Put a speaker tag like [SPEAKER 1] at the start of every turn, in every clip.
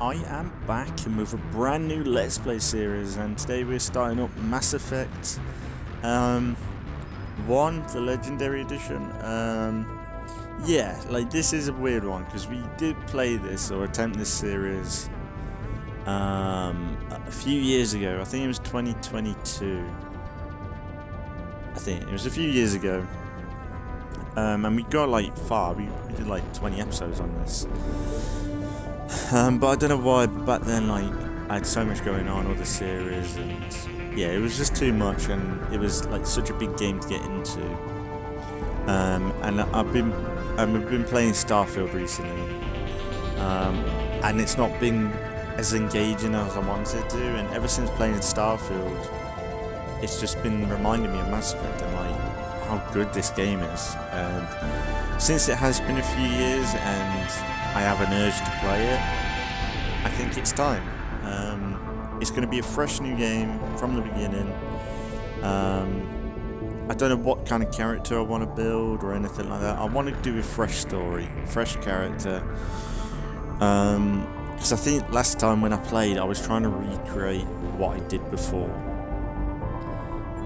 [SPEAKER 1] I am back and with a brand new Let's Play series, and today we're starting up Mass Effect 1, the Legendary Edition. Yeah, like this is a weird one because we did play this or attempt this series a few years ago. I think it was 2022. I think it was a few years ago. And we got like far, we did like 20 episodes on this. But I don't know why, but back then like I had so much going on, all the series, and yeah, it was just too much, and it was like such a big game to get into. And I've been playing Starfield recently, and it's not been as engaging as I wanted it to, and ever since playing Starfield, it's just been reminding me of Mass Effect and like how good this game is. And since it has been a few years and I have an urge to play it, I think it's time. It's going to be a fresh new game from the beginning. I don't know what kind of character I want to build or anything like that. I want to do a fresh story, fresh character. Because I think last time when I played, I was trying to recreate what I did before.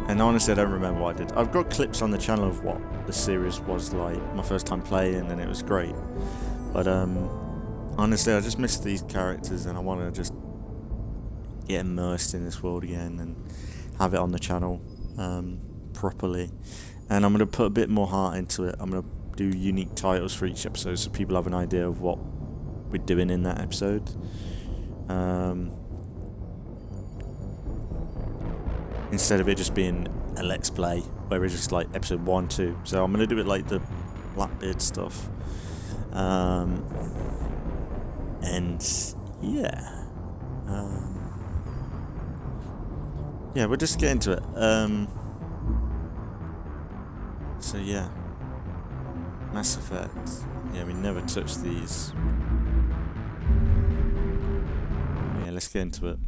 [SPEAKER 1] And honestly, I don't remember what I did. I've got clips on the channel of what the series was like, my first time playing, and it was great. But honestly, I just miss these characters, and I want to just get immersed in this world again and have it on the channel properly. And I'm going to put a bit more heart into it. I'm going to do unique titles for each episode so people have an idea of what we're doing in that episode. Instead of it just being a let's play where it's just like episode 1, 2. So I'm going to do it like the Blackbeard stuff. And yeah. Yeah, we'll just get into it. So yeah. Mass Effect. Yeah, we never touched these. Yeah, let's get into it.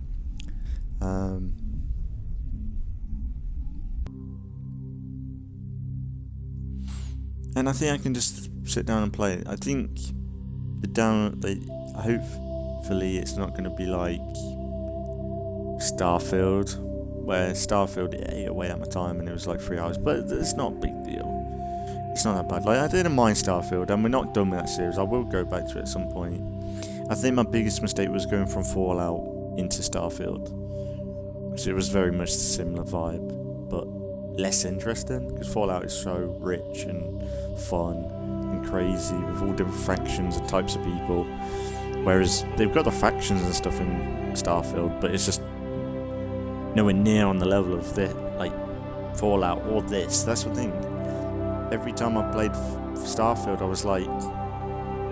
[SPEAKER 1] And I think I can just sit down and play it. I think hopefully it's not going to be like Starfield, where Starfield ate away at my time and it was like 3 hours, but it's not a big deal. It's not that bad. Like, I didn't mind Starfield, and we're not done with that series. I will go back to it at some point. I think my biggest mistake was going from Fallout into Starfield, because it was very much a similar vibe, but less interesting, because Fallout is so rich and fun and crazy with all different factions and types of people, whereas they've got the factions and stuff in Starfield, but it's just nowhere near on the level of like Fallout or this. That's the thing. Every time I played Starfield, I was like,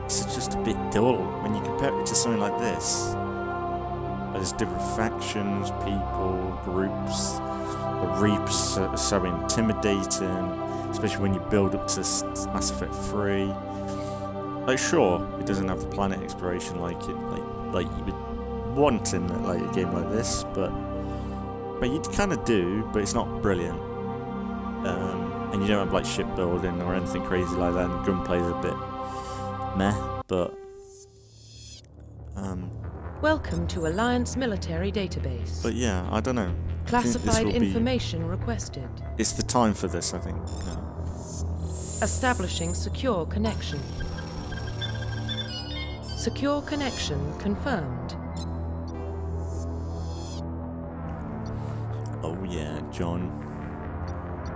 [SPEAKER 1] it's just a bit dull when you compare it to something like this. There's different factions, people, groups. The Reapers are so intimidating, especially when you build up to Mass Effect 3. Like, sure, it doesn't have the planet exploration like you would want in like a game like this, but you kind of do, but it's not brilliant. And you don't have like shipbuilding or anything crazy like that, and gunplay's a bit meh, but
[SPEAKER 2] Welcome to Alliance Military Database.
[SPEAKER 1] But yeah, I don't know.
[SPEAKER 2] Classified information requested.
[SPEAKER 1] It's the time for this, I think. Yeah.
[SPEAKER 2] Establishing secure connection. Secure connection confirmed.
[SPEAKER 1] Oh yeah, John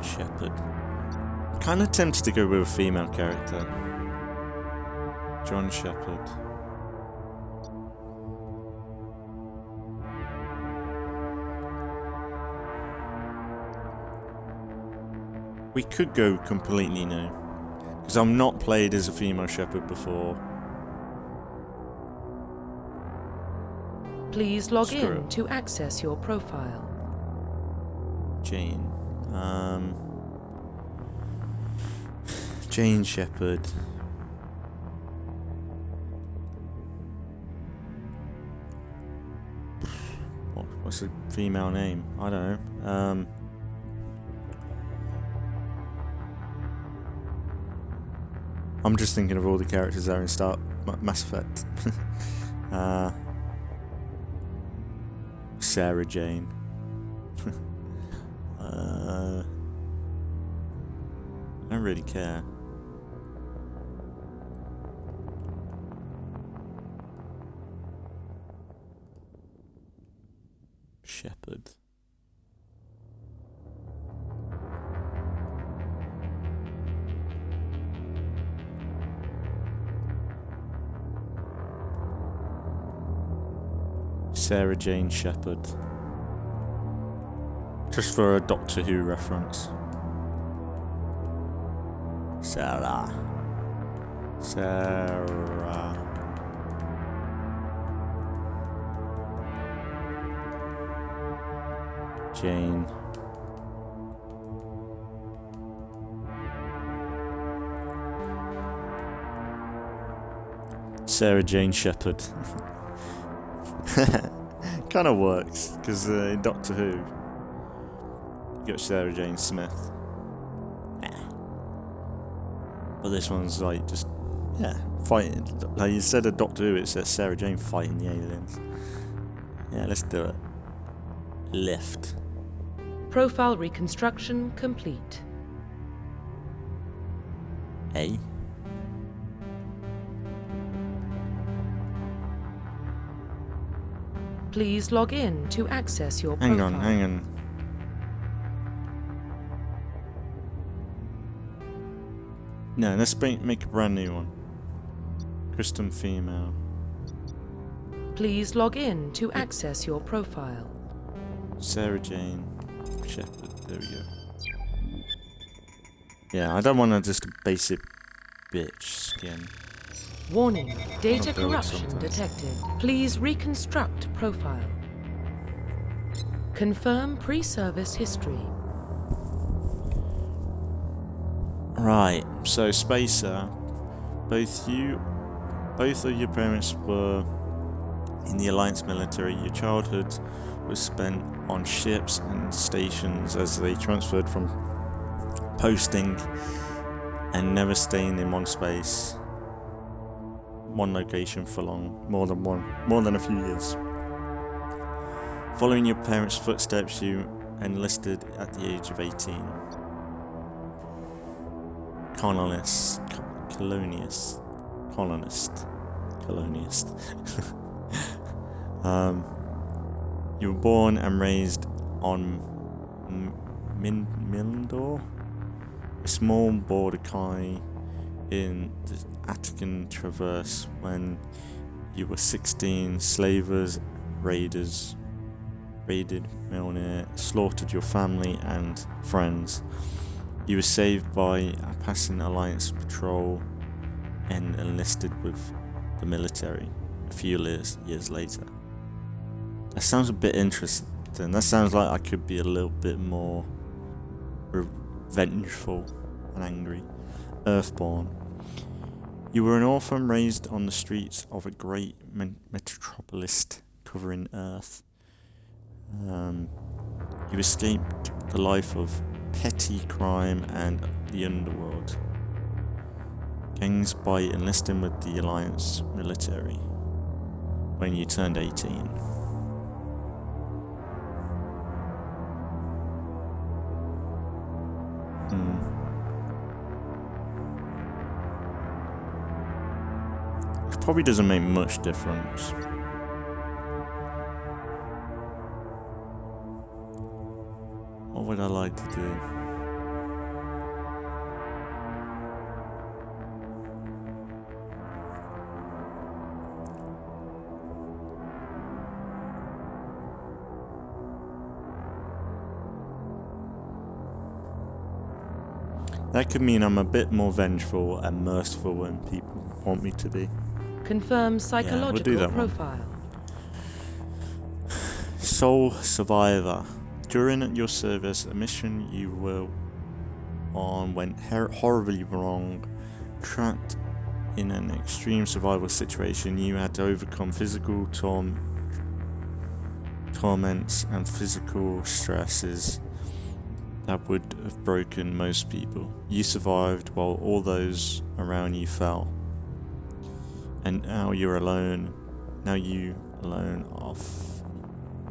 [SPEAKER 1] Shepard. I'm kind of tempted to go with a female character. John Shepard. We could go completely new, because I've not played as a female Shepard before.
[SPEAKER 2] Please log in to access your profile.
[SPEAKER 1] Jane. Jane Shepard. What's a female name? I don't know. I'm just thinking of all the characters that are in Mass Effect. Sarah Jane. I don't really care. Shepard. Sarah Jane Shepard. Just for a Doctor Who reference. Sarah. Jane. Sarah Jane Shepard. Kind of works, because in Doctor Who, you got Sarah Jane Smith. But this one's like just, fighting. Like instead of Doctor Who, it says Sarah Jane fighting the aliens. Yeah, let's do it. Lift.
[SPEAKER 2] Profile reconstruction complete.
[SPEAKER 1] A.
[SPEAKER 2] Please log in to access your profile.
[SPEAKER 1] Hang on. No, let's make a brand new one. Custom female.
[SPEAKER 2] Please log in to access your profile.
[SPEAKER 1] Sarah Jane Shepard. There we go. Yeah, I don't want to just a basic bitch skin.
[SPEAKER 2] Warning, data
[SPEAKER 1] I'll build
[SPEAKER 2] corruption
[SPEAKER 1] something.
[SPEAKER 2] detected. Please reconstruct profile. Confirm pre-service history.
[SPEAKER 1] Right, so Spacer, both of your parents were in the Alliance military. Your childhood was spent on ships and stations as they transferred from posting and never staying in one location for long, more than a few years. Following your parents' footsteps, you enlisted at the age of 18. Colonist. You were born and raised on Mindor, a small border colony in the Attican Traverse. When you were 16, slavers, raided Milner, slaughtered your family and friends. You were saved by a passing Alliance patrol and enlisted with the military a few years later. That sounds a bit interesting. That sounds like I could be a little bit more revengeful and angry. Earthborn. You were an orphan raised on the streets of a great metropolis covering Earth. You escaped the life of petty crime and the underworld. Gangs by enlisting with the Alliance military when you turned 18. It probably doesn't make much difference. What would I like to do? That could mean I'm a bit more vengeful and merciful when people want me to be.
[SPEAKER 2] Confirm psychological
[SPEAKER 1] that one.
[SPEAKER 2] profile.
[SPEAKER 1] Sole survivor. During your service, a mission you were on went horribly wrong. Trapped in an extreme survival situation, you had to overcome physical torments and physical stresses that would have broken most people. You survived while all those around you fell. And now you're alone. Now you alone are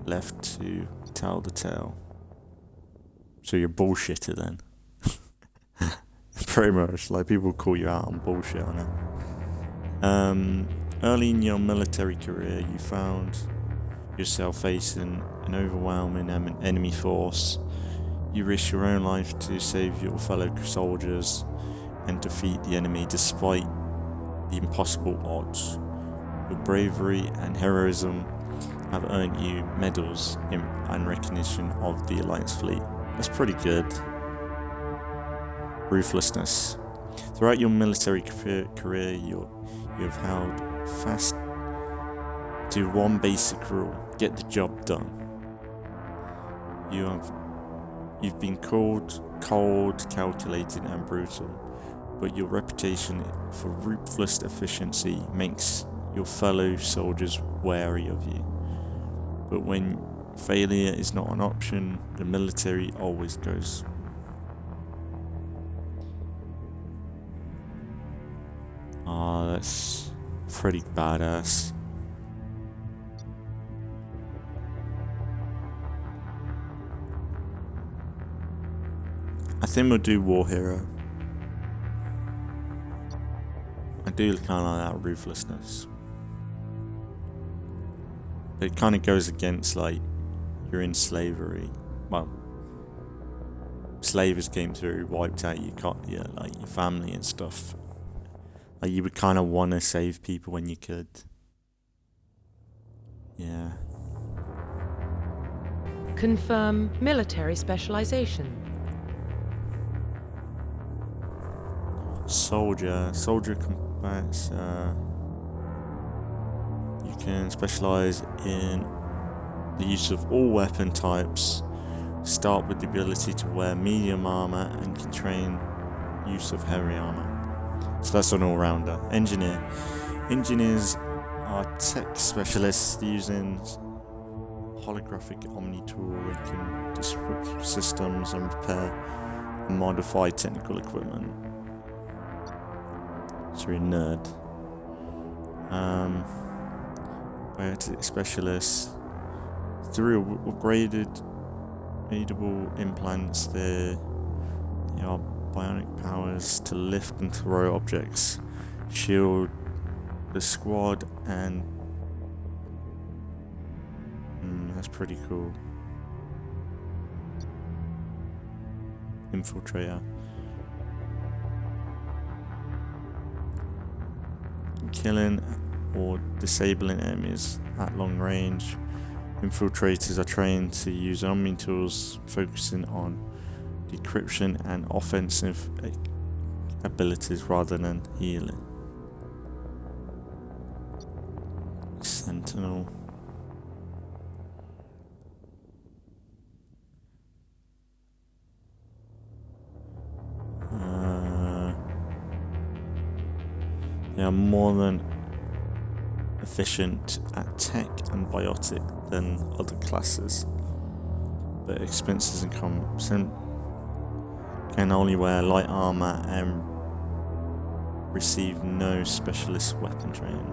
[SPEAKER 1] left to tell the tale. So you're a bullshitter then. Pretty much, like people call you out on bullshit on it. Early in your military career, you found yourself facing an overwhelming enemy force. You risk your own life to save your fellow soldiers and defeat the enemy despite the impossible odds. Your bravery and heroism have earned you medals and recognition of the Alliance fleet. That's pretty good. Ruthlessness. Throughout your military career, you have held fast to one basic rule: get the job done. You've been called cold, calculated, and brutal, but your reputation for ruthless efficiency makes your fellow soldiers wary of you. But when failure is not an option, the military always goes. Oh, that's pretty badass. I think we'll do War Hero. I do kind of like that ruthlessness. But it kind of goes against, like, you're in slavery. Well, slavers came through, wiped out your family and stuff. Like, you would kind of want to save people when you could. Yeah.
[SPEAKER 2] Confirm military specialization.
[SPEAKER 1] Soldier combats. You can specialize in the use of all weapon types. Start with the ability to wear medium armor and can train use of heavy armor. So that's an all-rounder. Engineers are tech specialists using holographic omni tool. They can disrupt systems and repair and modify technical equipment. So you're a nerd. Biotic specialists. Through upgradable implants, there are bionic powers to lift and throw objects, shield the squad, and that's pretty cool. Infiltrator. Killing or disabling enemies at long range. Infiltrators are trained to use omni tools, focusing on decryption and offensive abilities rather than healing. Sentinel. They are more than efficient at tech and biotic than other classes, but expenses and can only wear light armor and receive no specialist weapon training.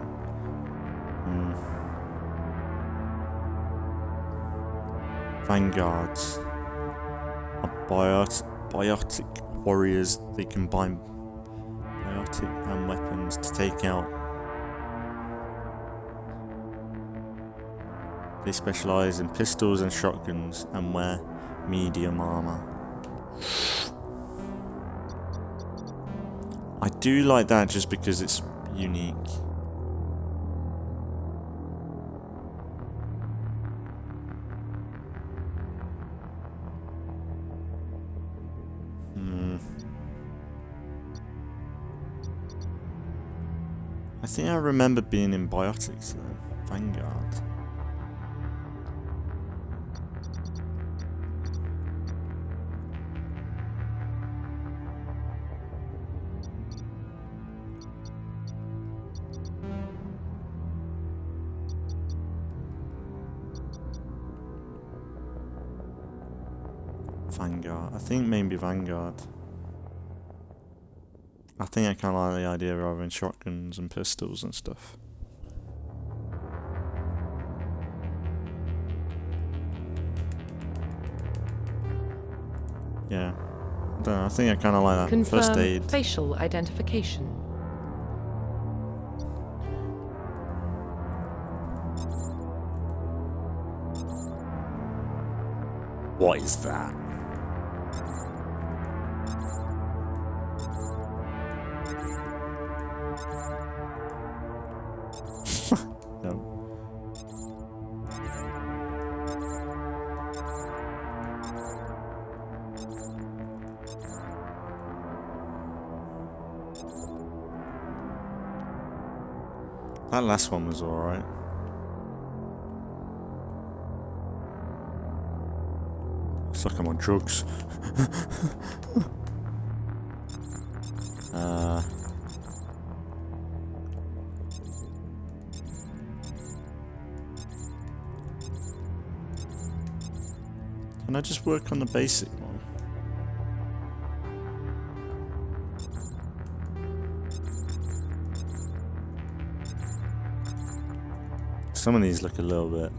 [SPEAKER 1] Vanguards are biotic warriors. They combine biotic and weapons to take out. They specialize in pistols and shotguns and wear medium armor. I do like that just because it's unique. I think I remember being in biotics though. Vanguard. Vanguard. I think maybe Vanguard. I think I kind of like the idea of having shotguns and pistols and stuff. Yeah. I don't know, I think I kind of like that.
[SPEAKER 2] Confirm
[SPEAKER 1] First aid.
[SPEAKER 2] facial identification.
[SPEAKER 1] What is that? No. That last one was alright. Looks like I'm on drugs. Can I just work on the basic one? Some of these look a little bit.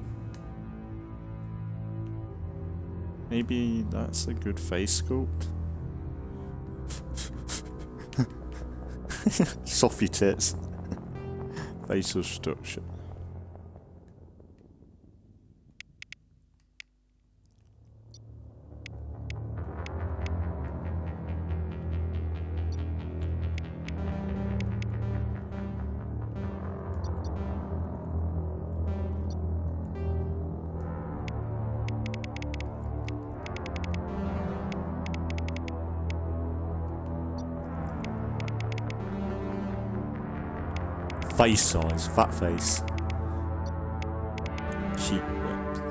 [SPEAKER 1] Maybe that's a good face sculpt. Softy tits. Facial structure. Face size, fat face. Cheap width.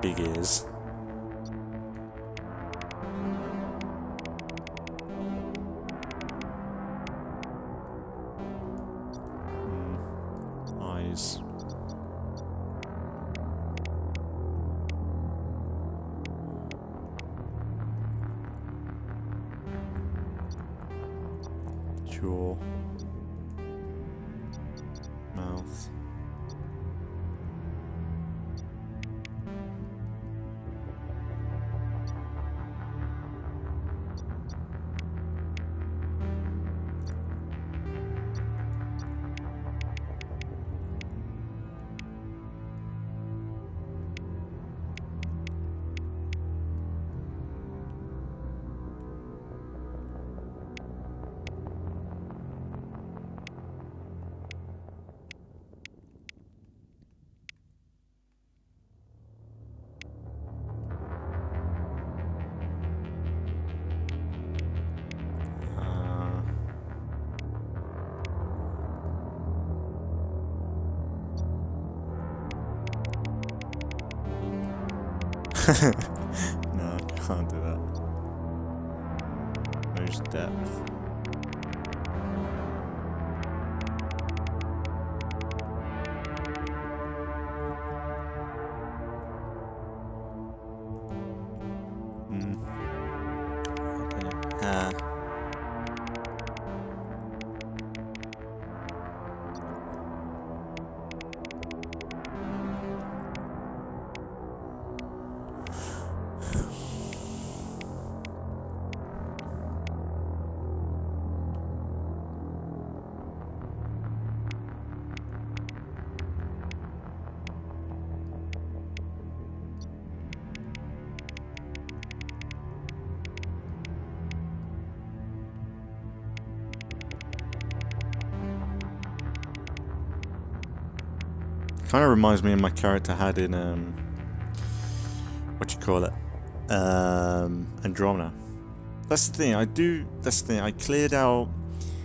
[SPEAKER 1] Big ears. Eyes. Jaw, mouth, no, I can't do that. Nose depth. Okay. Kind of reminds me of my character had in what you call it, Andromeda. That's the thing. That's the thing. I cleared out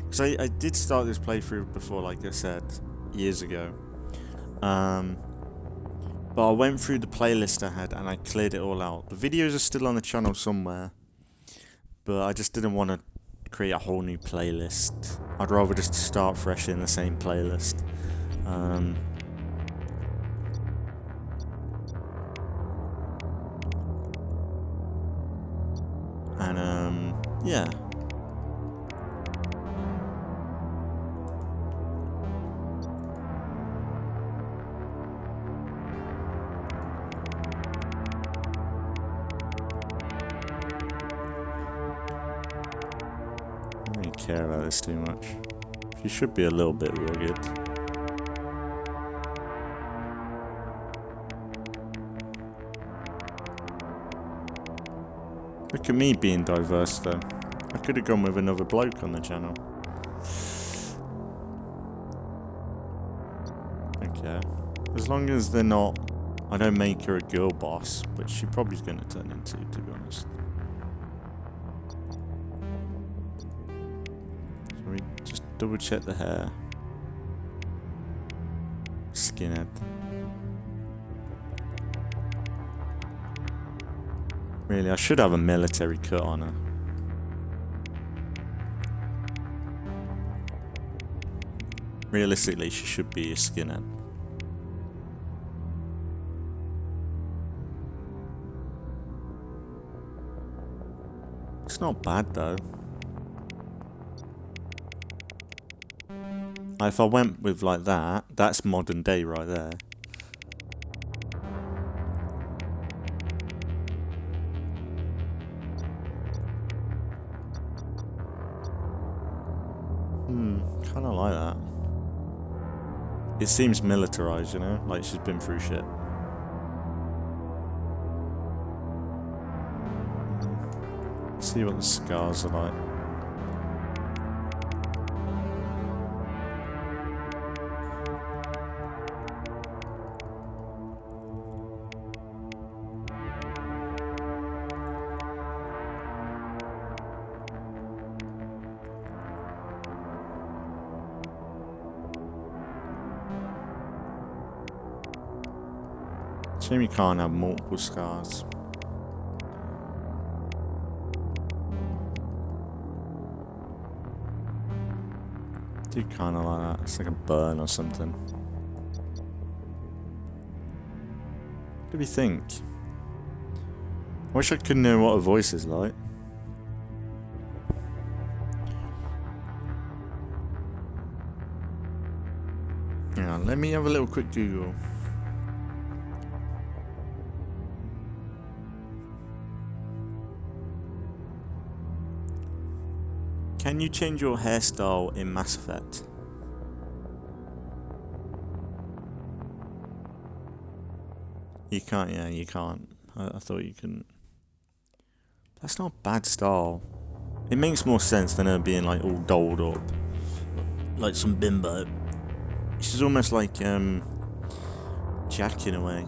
[SPEAKER 1] because I did start this playthrough before, like I said, years ago. But I went through the playlist I had and I cleared it all out. The videos are still on the channel somewhere, but I just didn't want to create a whole new playlist. I'd rather just start fresh in the same playlist. Yeah. care about this too much. She should be a little bit rugged. Look at me being diverse though. I could have gone with another bloke on the channel. Okay. As long as they're not... I don't make her a girl boss, which she probably's going to turn into, to be honest. So we just double check the hair. Skinhead. Really, I should have a military cut on her. Realistically, she should be a skinhead. It's not bad though. If I went with like that, that's modern day right there. Kinda like that. It seems militarized, you know? Like she's been through shit. See what the scars are like. Shame you can't have multiple scars. Do kind of like that. It's like a burn or something. What do we think? I wish I could know what her voice is like. Yeah, let me have a little quick Google. Can you change your hairstyle in Mass Effect? You can't, yeah, you can't. I thought you couldn't. That's not a bad style. It makes more sense than her being like all dolled up. Like some bimbo. She's almost like Jack in a way.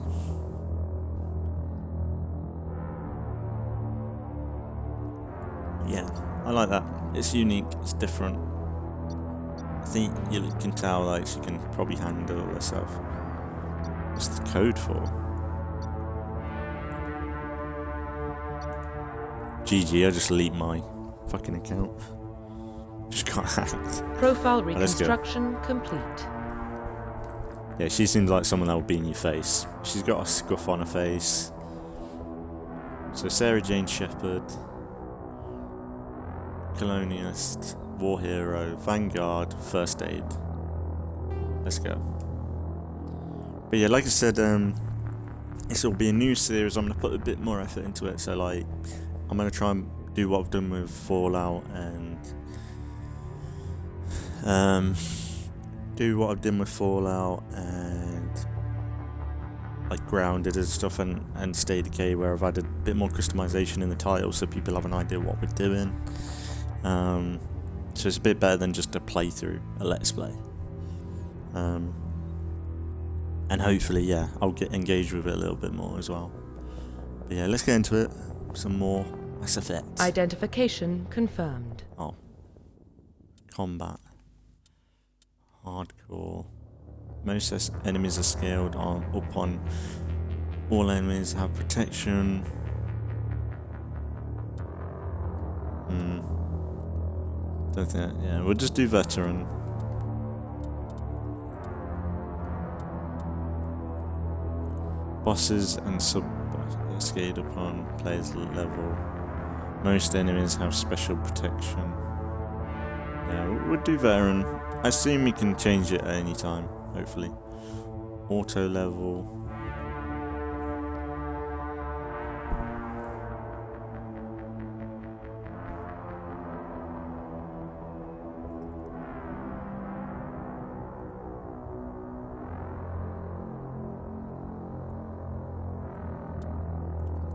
[SPEAKER 1] Yeah, I like that. It's unique, it's different. I think you can tell like she can probably handle herself. What's the code for? GG, I just leaked my fucking account. Just can't act.
[SPEAKER 2] Profile reconstruction complete.
[SPEAKER 1] Yeah, she seems like someone that will be in your face. She's got a scuff on her face. So Sarah Jane Shepard. Colonialist, War Hero, Vanguard, First Aid. Let's go. But yeah, like I said, this will be a new series. I'm going to put a bit more effort into it. So like, I'm going to try and do what I've done with Fallout and do what I've done with Fallout and like Grounded and stuff and State of Decay, where I've added a bit more customization in the title so people have an idea what we're doing. So it's a bit better than just a playthrough, a let's play. And hopefully, yeah, I'll get engaged with it a little bit more as well. But yeah, let's get into it. Some more Mass Effect.
[SPEAKER 2] Identification confirmed.
[SPEAKER 1] Oh. Combat. Hardcore. Most enemies are scaled upon. All enemies have protection. Don't think, yeah, we'll just do veteran. Bosses and scaled upon players level. Most enemies have special protection. Yeah, we'll do veteran. I assume we can change it at any time, hopefully. Auto level.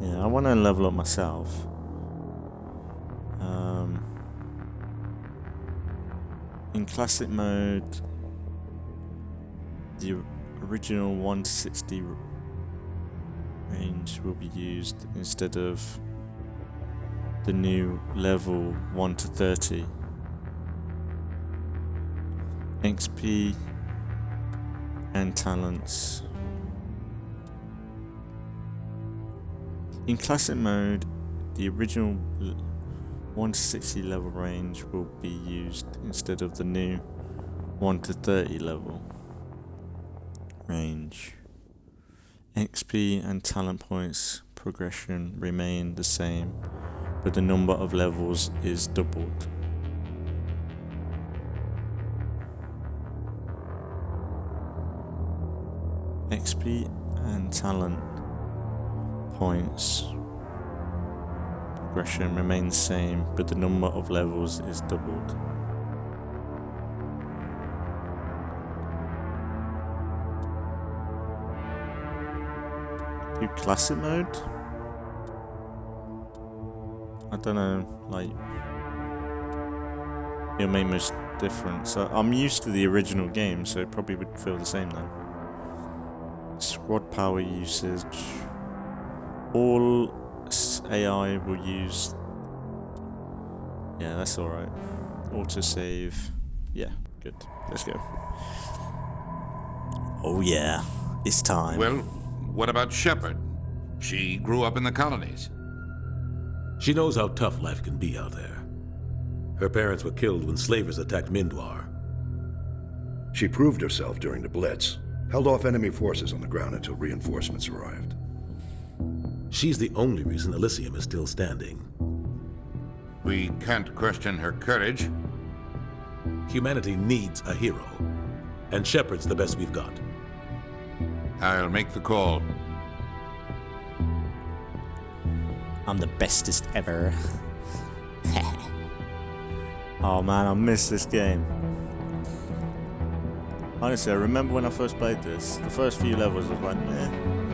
[SPEAKER 1] Yeah, I want to level up myself. In classic mode, the original 1 to 60 range will be used instead of the new level 1 to 30. XP and talents. In classic mode, the original 1 to 60 level range will be used instead of the new 1 to 30 level range. XP and talent points progression remain the same, but the number of levels is doubled. XP and talent points progression remains the same, but the number of levels is doubled. Do classic mode? I don't know, like, it'll make much difference. So I'm used to the original game, so it probably would feel the same then. Squad power usage. All AI will use. Yeah, that's alright. Autosave. Yeah, good. Let's go. Oh yeah, it's time.
[SPEAKER 3] Well, what about Shepard? She grew up in the colonies.
[SPEAKER 4] She knows how tough life can be out there. Her parents were killed when slavers attacked Mindwar.
[SPEAKER 5] She proved herself during the Blitz, held off enemy forces on the ground until reinforcements arrived.
[SPEAKER 4] She's the only reason Elysium is still standing.
[SPEAKER 3] We can't question her courage.
[SPEAKER 4] Humanity needs a hero, and Shepard's the best we've got.
[SPEAKER 3] I'll make the call.
[SPEAKER 1] I'm the bestest ever. Oh man, I miss this game. Honestly, I remember when I first played this, the first few levels I was like,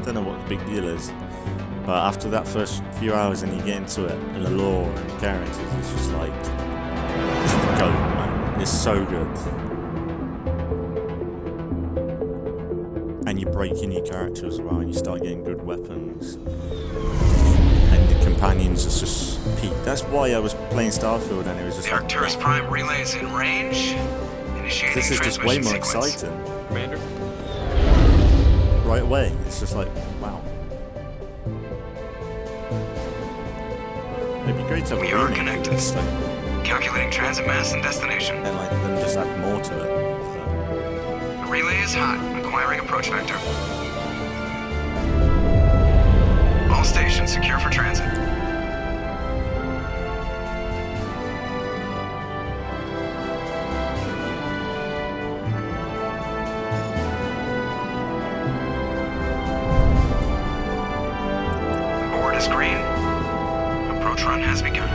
[SPEAKER 1] don't know what the big deal is. But after that first few hours and you get into it, and the lore and the characters, it's just like, it's the GOAT, man. It's so good. And you break in your character as well, and you start getting good weapons. And the companions are just peak. That's why I was playing Starfield, and it was just
[SPEAKER 6] the Arcturus Prime relay is in range. Initiating
[SPEAKER 1] this is just way more exciting.
[SPEAKER 6] Commander?
[SPEAKER 1] Right away, it's just like, wow. It'd be great to have
[SPEAKER 6] We
[SPEAKER 1] a
[SPEAKER 6] are
[SPEAKER 1] remake
[SPEAKER 6] connected.
[SPEAKER 1] of this, like,
[SPEAKER 6] Calculating transit mass and destination.
[SPEAKER 1] and like them just add more to it.
[SPEAKER 6] The relay is hot. Acquiring approach vector. All stations secure for transit. The board is green. Approach run has begun.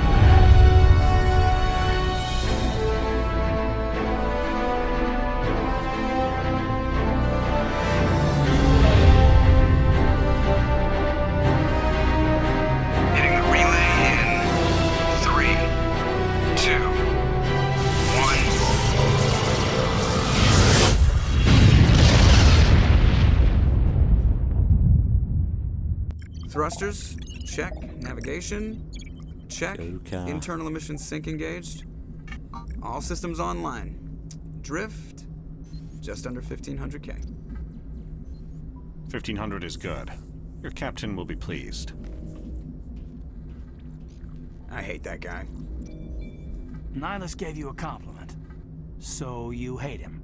[SPEAKER 6] Hitting the relay in 3, 2, 1. Thrusters, check. Navigation, check.
[SPEAKER 1] Okay.
[SPEAKER 6] Internal emissions sync engaged. All systems online. Drift, just under 1500K.
[SPEAKER 7] 1500 is good. Your captain will be pleased.
[SPEAKER 6] I hate that guy.
[SPEAKER 8] Nihilus gave you a compliment. So you hate him.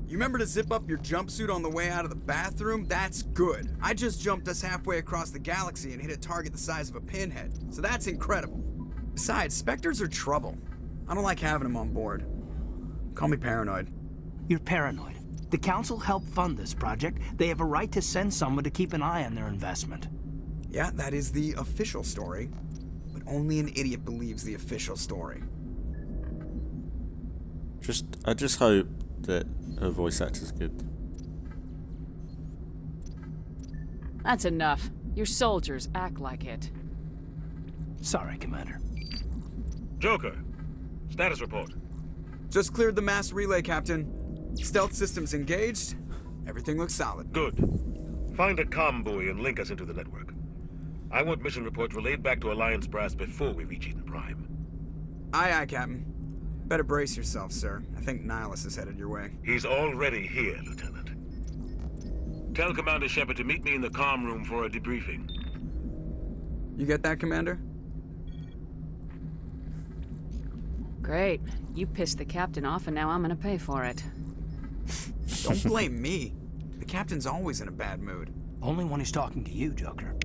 [SPEAKER 6] You remember to zip up your jumpsuit on the way out of the bathroom? That's good. I just jumped us halfway across the galaxy and hit a target the size of a pinhead, so that's incredible. Besides, Spectres are trouble. I don't like having them on board. Call me paranoid.
[SPEAKER 8] You're paranoid. The Council helped fund this project. They have a right to send someone to keep an eye on their investment.
[SPEAKER 6] Yeah, that is the official story, but only an idiot believes the official story.
[SPEAKER 1] I just hope that her voice actor's good.
[SPEAKER 9] That's enough. Your soldiers act like it.
[SPEAKER 8] Sorry, Commander.
[SPEAKER 4] Joker, status report.
[SPEAKER 6] Just cleared the mass relay, Captain. Stealth systems engaged. Everything looks solid.
[SPEAKER 4] Good. Find a comm buoy and link us into the network. I want mission reports relayed back to Alliance brass before we reach Eden Prime.
[SPEAKER 6] Aye, aye, Captain. Better brace yourself, sir. I think Nihilus is headed your way.
[SPEAKER 4] He's already here, Lieutenant. Tell Commander Shepard to meet me in the comm room for a debriefing.
[SPEAKER 6] You get that, Commander?
[SPEAKER 9] Great. You pissed the captain off, and now I'm gonna pay for it.
[SPEAKER 6] Don't blame me. The captain's always in a bad mood.
[SPEAKER 8] Only when he's talking to you, Joker.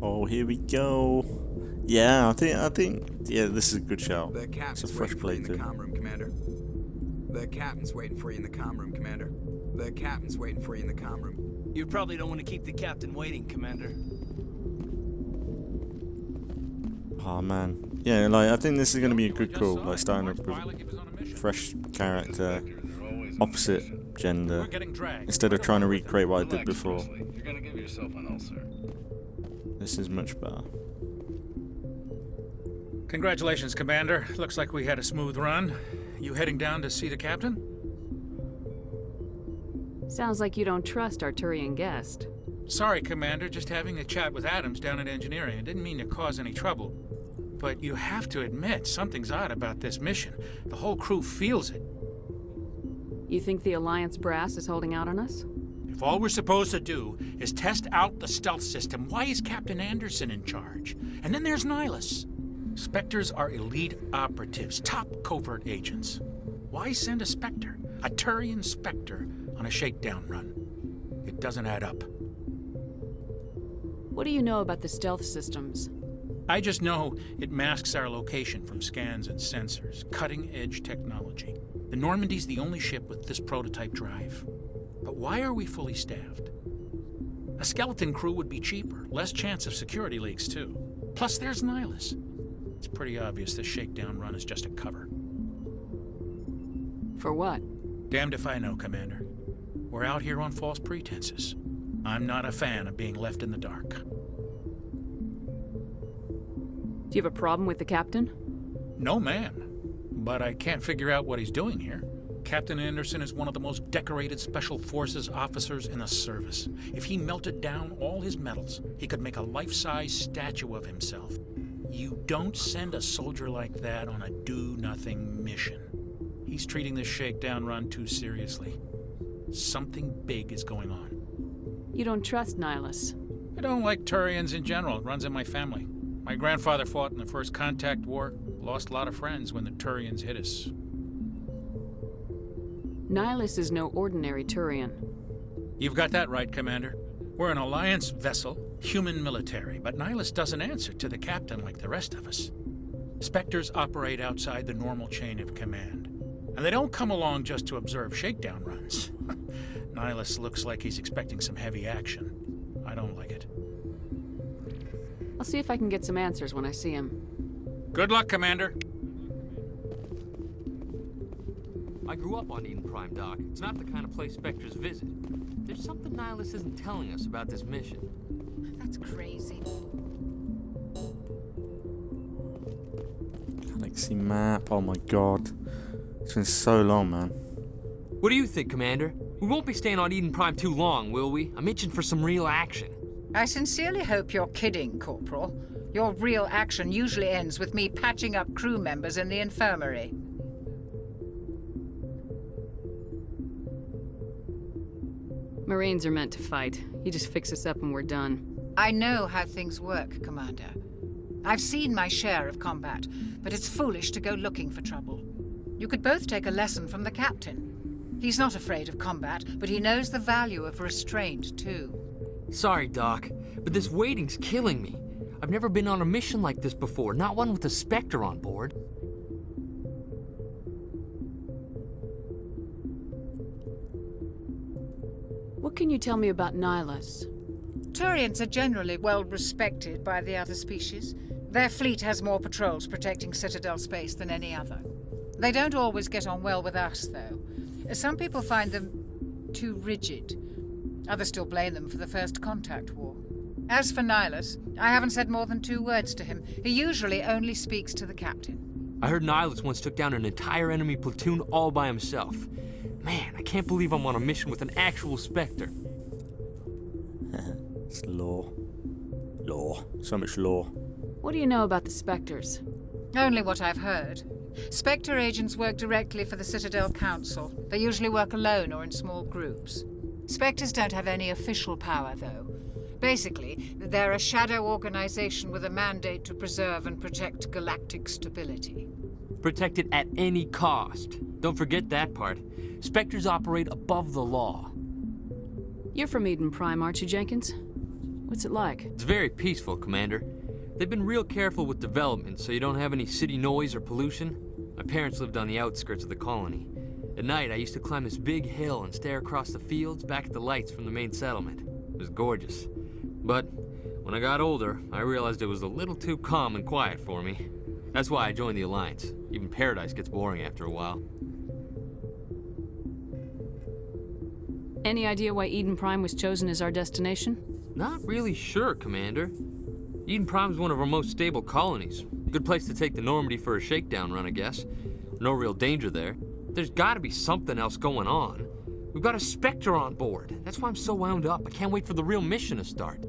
[SPEAKER 1] Oh, here we go. Yeah, I think, yeah, this is a good shout.
[SPEAKER 6] The
[SPEAKER 1] It's a
[SPEAKER 6] captain's
[SPEAKER 1] fresh
[SPEAKER 6] waiting for you in the
[SPEAKER 1] playthrough.
[SPEAKER 6] comm room, Commander. The captain's waiting for you in the comm room, Commander. The captain's waiting for you in the comm room.
[SPEAKER 8] You probably don't want to keep the captain waiting, Commander.
[SPEAKER 1] Oh man, yeah, like I think this is gonna be a good call, like starting up with fresh character, opposite gender, instead of trying to recreate what I did before.
[SPEAKER 10] You're gonna give yourself an ulcer.
[SPEAKER 1] This is much better.
[SPEAKER 11] Congratulations, Commander. Looks like we had a smooth run. You heading down to see the captain?
[SPEAKER 9] Sounds like you don't trust our Turian guest.
[SPEAKER 11] Sorry, Commander. Just having a chat with Adams down at engineering. I didn't mean to cause any trouble. But you have to admit, something's odd about this mission. The whole crew feels it.
[SPEAKER 9] You think the Alliance brass is holding out on us?
[SPEAKER 11] If all we're supposed to do is test out the stealth system, why is Captain Anderson in charge? And then there's Nihilus. Spectres are elite operatives, top covert agents. Why send a Spectre, a Turian Spectre, on a shakedown run? It doesn't add up.
[SPEAKER 9] What do you know about the stealth systems?
[SPEAKER 11] I just know it masks our location from scans and sensors. Cutting-edge technology. The Normandy's the only ship with this prototype drive. But why are we fully staffed? A skeleton crew would be cheaper, less chance of security leaks too. Plus there's Nihilus. It's pretty obvious this shakedown run is just a cover.
[SPEAKER 9] For what?
[SPEAKER 11] Damned if I know, Commander. We're out here on false pretenses. I'm not a fan of being left in the dark.
[SPEAKER 9] Do you have a problem with the captain?
[SPEAKER 11] No, ma'am. But I can't figure out what he's doing here. Captain Anderson is one of the most decorated Special Forces officers in the service. If he melted down all his medals, he could make a life-size statue of himself. You don't send a soldier like that on a do-nothing mission. He's treating this shakedown run too seriously. Something big is going on.
[SPEAKER 9] You don't trust Nihilus?
[SPEAKER 11] I don't like Turians in general. It runs in my family. My grandfather fought in the First Contact War, lost a lot of friends when the Turians hit us.
[SPEAKER 9] Nihilus is no ordinary Turian.
[SPEAKER 11] You've got that right, Commander. We're an Alliance vessel, human military, but Nihilus doesn't answer to the captain like the rest of us. Spectres operate outside the normal chain of command. And they don't come along just to observe shakedown runs. Nihilus looks like he's expecting some heavy action. I don't like it.
[SPEAKER 9] I'll see if I can get some answers when I see him.
[SPEAKER 11] Good luck, Commander.
[SPEAKER 12] I grew up on Eden Prime, Doc. It's not the kind of place Spectres visit. There's something Nihilus isn't telling us about this mission.
[SPEAKER 13] That's crazy.
[SPEAKER 1] Galaxy map, oh my god. It's been so long, man.
[SPEAKER 12] What do you think, Commander? We won't be staying on Eden Prime too long, will we? I'm itching for some real action.
[SPEAKER 13] I sincerely hope you're kidding, Corporal. Your real action usually ends with me patching up crew members in the infirmary.
[SPEAKER 9] Marines are meant to fight. You just fix us up and we're done.
[SPEAKER 13] I know how things work, Commander. I've seen my share of combat, but it's foolish to go looking for trouble. You could both take a lesson from the captain. He's not afraid of combat, but he knows the value of restraint, too.
[SPEAKER 12] Sorry, Doc, but this waiting's killing me. I've never been on a mission like this before, not one with a Spectre on board.
[SPEAKER 9] What can you tell me about Nihilus?
[SPEAKER 13] Turians are generally well respected by the other species. Their fleet has more patrols protecting Citadel space than any other. They don't always get on well with us, though. Some people find them too rigid. Others still blame them for the First Contact War. As for Nihilus, I haven't said more than 2 words to him. He usually only speaks to the captain.
[SPEAKER 12] I heard Nihilus once took down an entire enemy platoon all by himself. Man, I can't believe I'm on a mission with an actual Spectre.
[SPEAKER 1] It's lore. Lore. So much lore.
[SPEAKER 9] What do you know about the Spectres?
[SPEAKER 13] Only what I've heard. Spectre agents work directly for the Citadel Council. They usually work alone or in small groups. Spectres don't have any official power, though. Basically, they're a shadow organization with a mandate to preserve and protect galactic stability.
[SPEAKER 12] Protect it at any cost. Don't forget that part. Spectres operate above the law.
[SPEAKER 9] You're from Eden Prime, aren't you, Jenkins? What's it like?
[SPEAKER 12] It's very peaceful, Commander. They've been real careful with development, so you don't have any city noise or pollution. My parents lived on the outskirts of the colony. At night, I used to climb this big hill and stare across the fields back at the lights from the main settlement. It was gorgeous. But when I got older, I realized it was a little too calm and quiet for me. That's why I joined the Alliance. Even Paradise gets boring after a while.
[SPEAKER 9] Any idea why Eden Prime was chosen as our destination?
[SPEAKER 12] Not really sure, Commander. Eden Prime's one of our most stable colonies. Good place to take the Normandy for a shakedown run, I guess. No real danger there. There's gotta be something else going on. We've got a Spectre on board. That's why I'm so wound up. I can't wait for the real mission to start.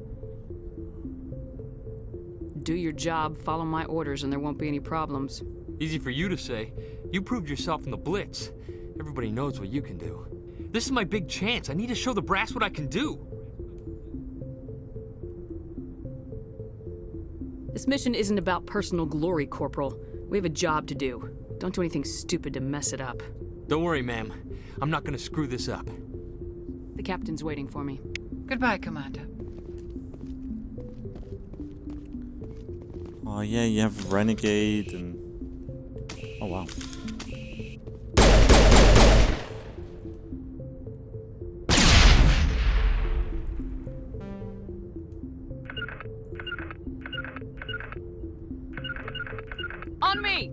[SPEAKER 9] Do your job, follow my orders, and there won't be any problems.
[SPEAKER 12] Easy for you to say. You proved yourself in the Blitz. Everybody knows what you can do. This is my big chance. I need to show the brass what I can do.
[SPEAKER 9] This mission isn't about personal glory, Corporal. We have a job to do. Don't do anything stupid to mess it up.
[SPEAKER 12] Don't worry, ma'am. I'm not gonna screw this up.
[SPEAKER 9] The captain's waiting for me.
[SPEAKER 13] Goodbye, Commander.
[SPEAKER 1] Oh yeah, you have Renegade and... Oh wow.
[SPEAKER 9] On me!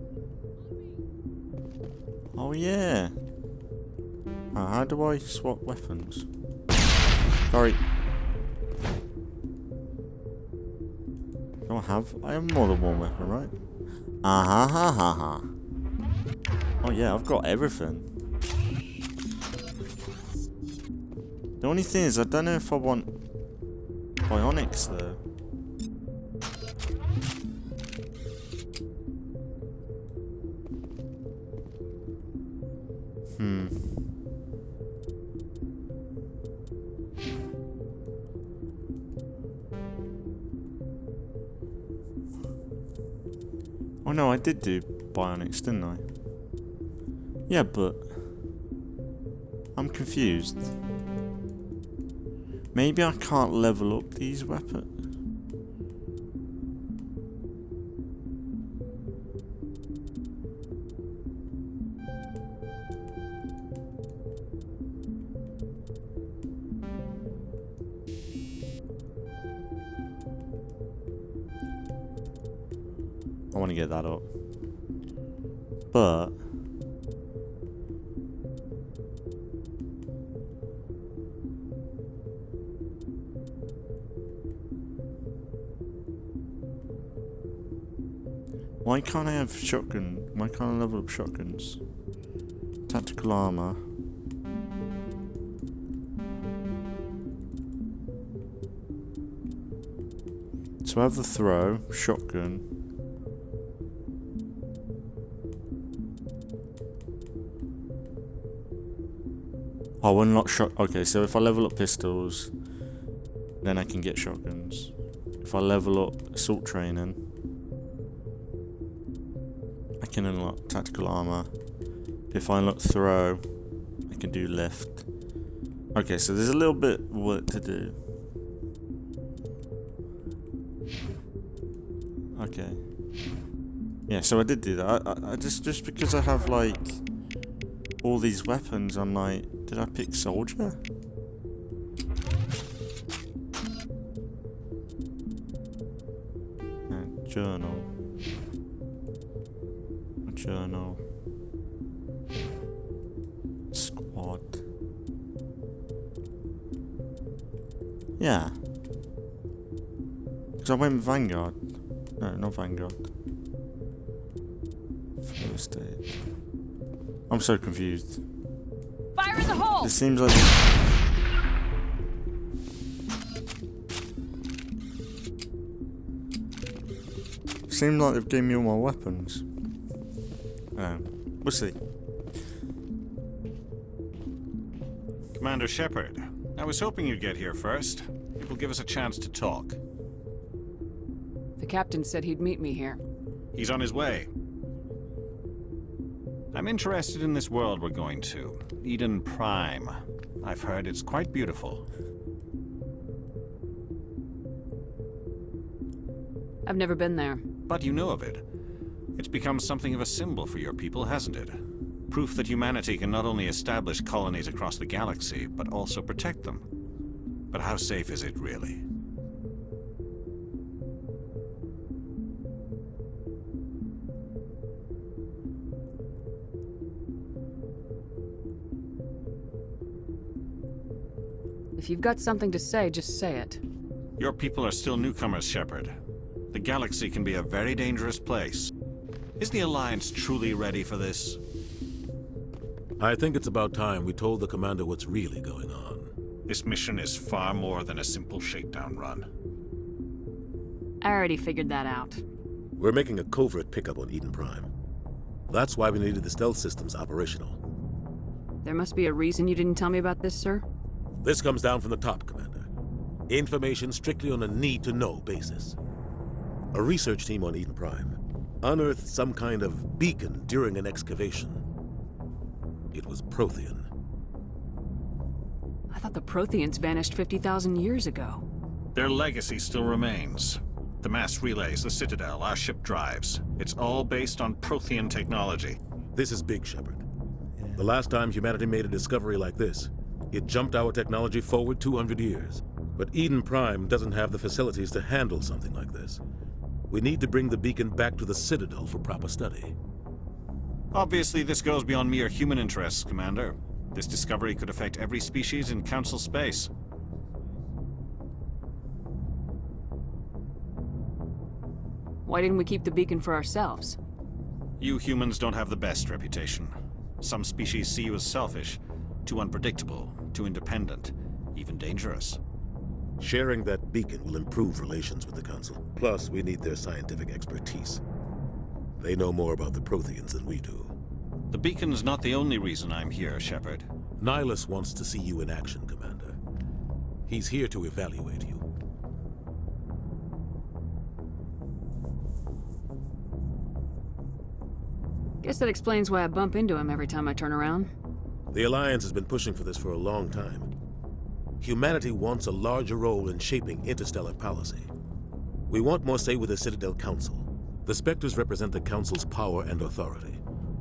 [SPEAKER 1] Oh yeah. How do I swap weapons? Sorry. I have more than one weapon, right? Oh yeah, I've got everything. The only thing is, I don't know if I want bionics though. Oh no, I did do bionics, didn't I? Yeah, but I'm confused. Maybe I can't level up these weapons. I want to get that up. But why can't I have shotgun? Why can't I level up shotguns? Tactical armor. So I have the throw, shotgun. Oh, unlock shot. Okay, so if I level up pistols, then I can get shotguns. If I level up assault training, I can unlock tactical armor. If I unlock throw, I can do lift. Okay, so there's a little bit of work to do. Okay. Yeah, so I did do that. I just because I have like all these weapons, I'm like, did I pick soldier? Journal. Journal. Squad. Yeah. Because I went with Vanguard. No, not Vanguard. First aid. I'm so confused.
[SPEAKER 9] Fire in the hole!
[SPEAKER 1] It seems like... Seems like they've given me all my weapons. We'll see.
[SPEAKER 7] Commander Shepard, I was hoping you'd get here first. It will give us a chance to talk.
[SPEAKER 9] The captain said he'd meet me here.
[SPEAKER 7] He's on his way. I'm interested in this world we're going to, Eden Prime. I've heard it's quite beautiful.
[SPEAKER 9] I've never been there.
[SPEAKER 7] But you know of it. It's become something of a symbol for your people, hasn't it? Proof that humanity can not only establish colonies across the galaxy, but also protect them. But how safe is it, really?
[SPEAKER 9] If you've got something to say, just say it.
[SPEAKER 7] Your people are still newcomers, Shepard. The galaxy can be a very dangerous place. Is the Alliance truly ready for this?
[SPEAKER 14] I think it's about time we told the commander what's really going on.
[SPEAKER 7] This mission is far more than a simple shakedown run.
[SPEAKER 9] I already figured that out.
[SPEAKER 14] We're making a covert pickup on Eden Prime. That's why we needed the stealth systems operational.
[SPEAKER 9] There must be a reason you didn't tell me about this, sir?
[SPEAKER 14] This comes down from the top, Commander. Information strictly on a need-to-know basis. A research team on Eden Prime unearthed some kind of beacon during an excavation. It was Prothean.
[SPEAKER 9] I thought the Protheans vanished 50,000 years ago.
[SPEAKER 7] Their legacy still remains. The mass relays, the Citadel, our ship drives. It's all based on Prothean technology.
[SPEAKER 14] This is big, Shepard. The last time humanity made a discovery like this, it jumped our technology forward 200 years. But Eden Prime doesn't have the facilities to handle something like this. We need to bring the beacon back to the Citadel for proper study.
[SPEAKER 7] Obviously, this goes beyond mere human interests, Commander. This discovery could affect every species in Council space.
[SPEAKER 9] Why didn't we keep the beacon for ourselves?
[SPEAKER 7] You humans don't have the best reputation. Some species see you as selfish, too unpredictable, too independent, even dangerous.
[SPEAKER 14] Sharing that beacon will improve relations with the Council. Plus, we need their scientific expertise. They know more about the Protheans than we do.
[SPEAKER 7] The beacon's not the only reason I'm here, Shepard.
[SPEAKER 14] Nihilus wants to see you in action, Commander. He's here to evaluate you.
[SPEAKER 9] Guess that explains why I bump into him every time I turn around.
[SPEAKER 14] The Alliance has been pushing for this for a long time. Humanity wants a larger role in shaping interstellar policy. We want more say with the Citadel Council. The Spectres represent the Council's power and authority.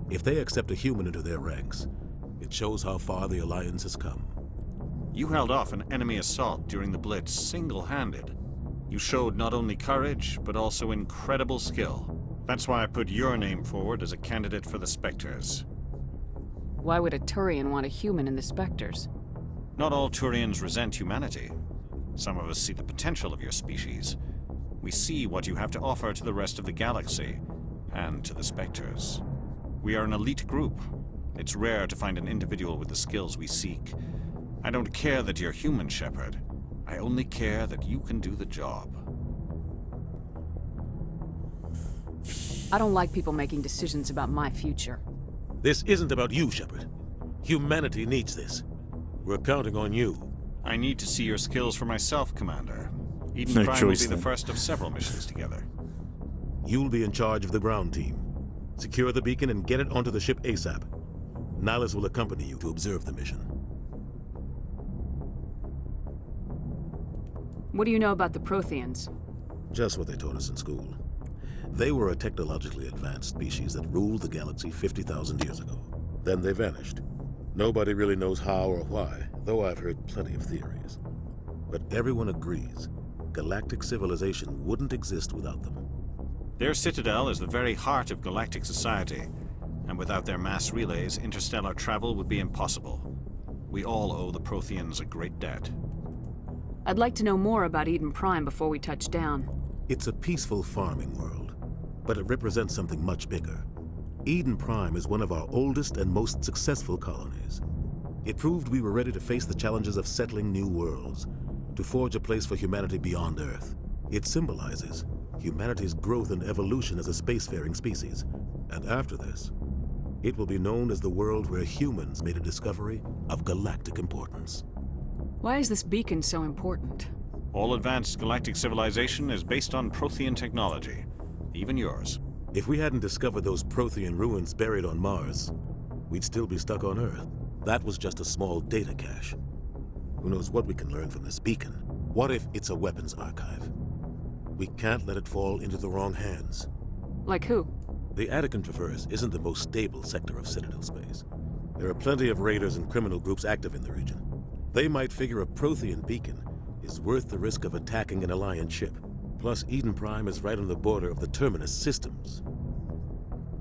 [SPEAKER 14] If they accept a human into their ranks, it shows how far the Alliance has come.
[SPEAKER 7] You held off an enemy assault during the Blitz single-handed. You showed not only courage, but also incredible skill. That's why I put your name forward as a candidate for the Spectres.
[SPEAKER 9] Why would a Turian want a human in the Spectres?
[SPEAKER 7] Not all Turians resent humanity. Some of us see the potential of your species. We see what you have to offer to the rest of the galaxy, and to the Spectres. We are an elite group. It's rare to find an individual with the skills we seek. I don't care that you're human, Shepard. I only care that you can do the job.
[SPEAKER 9] I don't like people making decisions about my future.
[SPEAKER 14] This isn't about you, Shepard. Humanity needs this. We're counting on you.
[SPEAKER 7] I need to see your skills for myself, Commander. Eden
[SPEAKER 1] No
[SPEAKER 7] Prime
[SPEAKER 1] choice,
[SPEAKER 7] will be
[SPEAKER 1] then.
[SPEAKER 7] the first of several missions together.
[SPEAKER 14] You'll be in charge of the ground team. Secure the beacon and get it onto the ship ASAP. Nihilus will accompany you to observe the mission.
[SPEAKER 9] What do you know about the Protheans?
[SPEAKER 14] Just what they taught us in school. They were a technologically advanced species that ruled the galaxy 50,000 years ago. Then they vanished. Nobody really knows how or why, though I've heard plenty of theories. But everyone agrees, galactic civilization wouldn't exist without them.
[SPEAKER 7] Their citadel is the very heart of galactic society, and without their mass relays, interstellar travel would be impossible. We all owe the Protheans a great debt.
[SPEAKER 9] I'd like to know more about Eden Prime before we touch down.
[SPEAKER 14] It's a peaceful farming world, but it represents something much bigger. Eden Prime is one of our oldest and most successful colonies. It proved we were ready to face the challenges of settling new worlds, to forge a place for humanity beyond Earth. It symbolizes humanity's growth and evolution as a spacefaring species. And after this, it will be known as the world where humans made a discovery of galactic importance.
[SPEAKER 9] Why is this beacon so important?
[SPEAKER 7] All advanced galactic civilization is based on Prothean technology, even yours.
[SPEAKER 14] If we hadn't discovered those Prothean ruins buried on Mars, we'd still be stuck on Earth. That was just a small data cache. Who knows what we can learn from this beacon? What if it's a weapons archive? We can't let it fall into the wrong hands.
[SPEAKER 9] Like who?
[SPEAKER 14] The Attican Traverse isn't the most stable sector of Citadel space. There are plenty of raiders and criminal groups active in the region. They might figure a Prothean beacon is worth the risk of attacking an Alliance ship. Plus, Eden Prime is right on the border of the Terminus systems.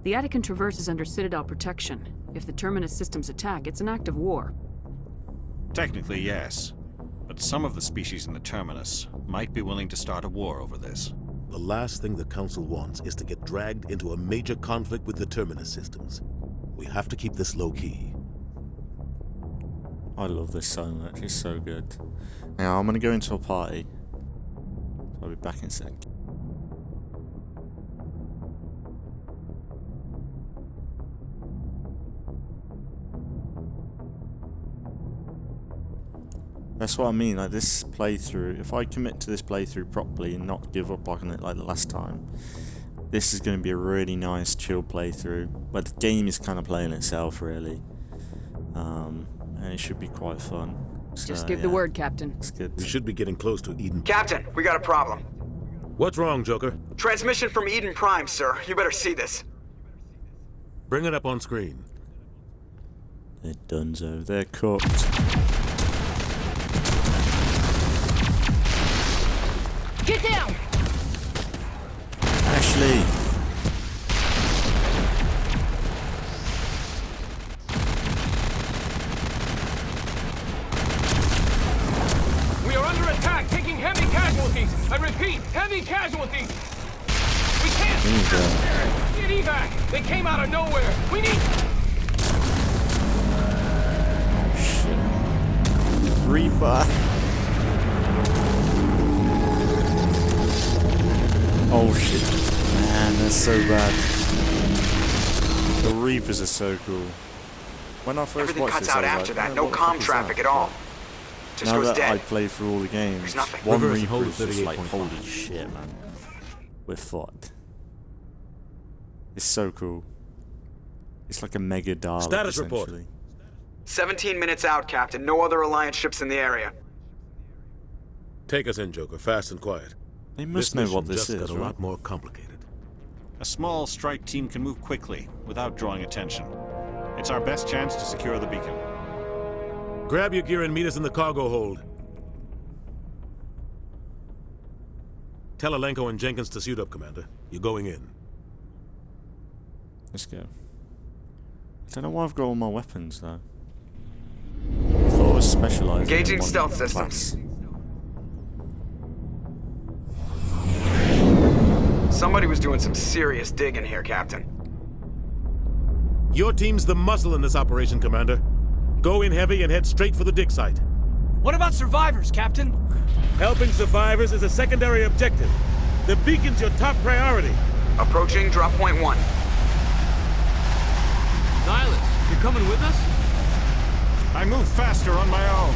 [SPEAKER 9] The Attican Traverse is under Citadel protection. If the Terminus systems attack, it's an act of war.
[SPEAKER 7] Technically, yes. But some of the species in the Terminus might be willing to start a war over this.
[SPEAKER 14] The last thing the Council wants is to get dragged into a major conflict with the Terminus systems. We have to keep this low-key.
[SPEAKER 1] I love this so much, it's so good. Now, I'm gonna go into a party. I'll be back in a sec. That's what I mean, like this playthrough, if I commit to this playthrough properly and not give up on it like the last time, this is going to be a really nice chill playthrough, but the game is kind of playing itself really, and it should be quite fun. So,
[SPEAKER 9] just give the word, Captain.
[SPEAKER 1] It's good.
[SPEAKER 14] We should be getting close to Eden.
[SPEAKER 6] Captain, we got a problem.
[SPEAKER 14] What's wrong, Joker?
[SPEAKER 6] Transmission from Eden Prime, sir. You better see this.
[SPEAKER 14] Bring it up on screen.
[SPEAKER 1] They're donezo. They're cooked.
[SPEAKER 15] Get down!
[SPEAKER 1] Ashley!
[SPEAKER 15] We are under attack, taking heavy casualties. I repeat, heavy casualties. We can't. Get evac. They came out of nowhere. We need.
[SPEAKER 1] Oh shit! Reaper. Oh shit. Man, that's so bad. The Reapers are so cool. When I first
[SPEAKER 6] Everything
[SPEAKER 1] watched
[SPEAKER 6] cuts
[SPEAKER 1] this,
[SPEAKER 6] out
[SPEAKER 1] I was
[SPEAKER 6] after
[SPEAKER 1] like,
[SPEAKER 6] that. No comm traffic at all. Just
[SPEAKER 1] now
[SPEAKER 6] goes
[SPEAKER 1] that
[SPEAKER 6] dead.
[SPEAKER 1] I play through all the games,
[SPEAKER 6] There's nothing.
[SPEAKER 1] one
[SPEAKER 14] Reverse
[SPEAKER 1] Reaper
[SPEAKER 14] hold
[SPEAKER 1] is just like,
[SPEAKER 14] 38.5.
[SPEAKER 1] holy shit, man. We're fucked. It's so cool. It's like a mega Dalek,
[SPEAKER 14] Status report.
[SPEAKER 6] 17 minutes out, Captain. No other Alliance ships in the area.
[SPEAKER 14] Take us in, Joker, fast and quiet.
[SPEAKER 1] They must know what this
[SPEAKER 14] just
[SPEAKER 1] is,
[SPEAKER 14] got a
[SPEAKER 1] right?
[SPEAKER 14] lot more complicated.
[SPEAKER 7] A small strike team can move quickly, without drawing attention. It's our best chance to secure the beacon.
[SPEAKER 14] Grab your gear and meet us in the cargo hold. Tell Alenko and Jenkins to suit up, Commander. You're going in.
[SPEAKER 1] Let's go. I don't know why I've got all my weapons, though. I thought I was specialised in
[SPEAKER 6] Engaging
[SPEAKER 1] one
[SPEAKER 6] stealth
[SPEAKER 1] class.
[SPEAKER 6] systems. Somebody was doing some serious digging here, Captain.
[SPEAKER 14] Your team's the muscle in this operation, Commander. Go in heavy and head straight for the dig site.
[SPEAKER 8] What about survivors, Captain?
[SPEAKER 14] Helping survivors is a secondary objective. The beacon's your top priority.
[SPEAKER 6] Approaching drop point 1.
[SPEAKER 12] Nihilus, you're coming with us?
[SPEAKER 7] I move faster on my own.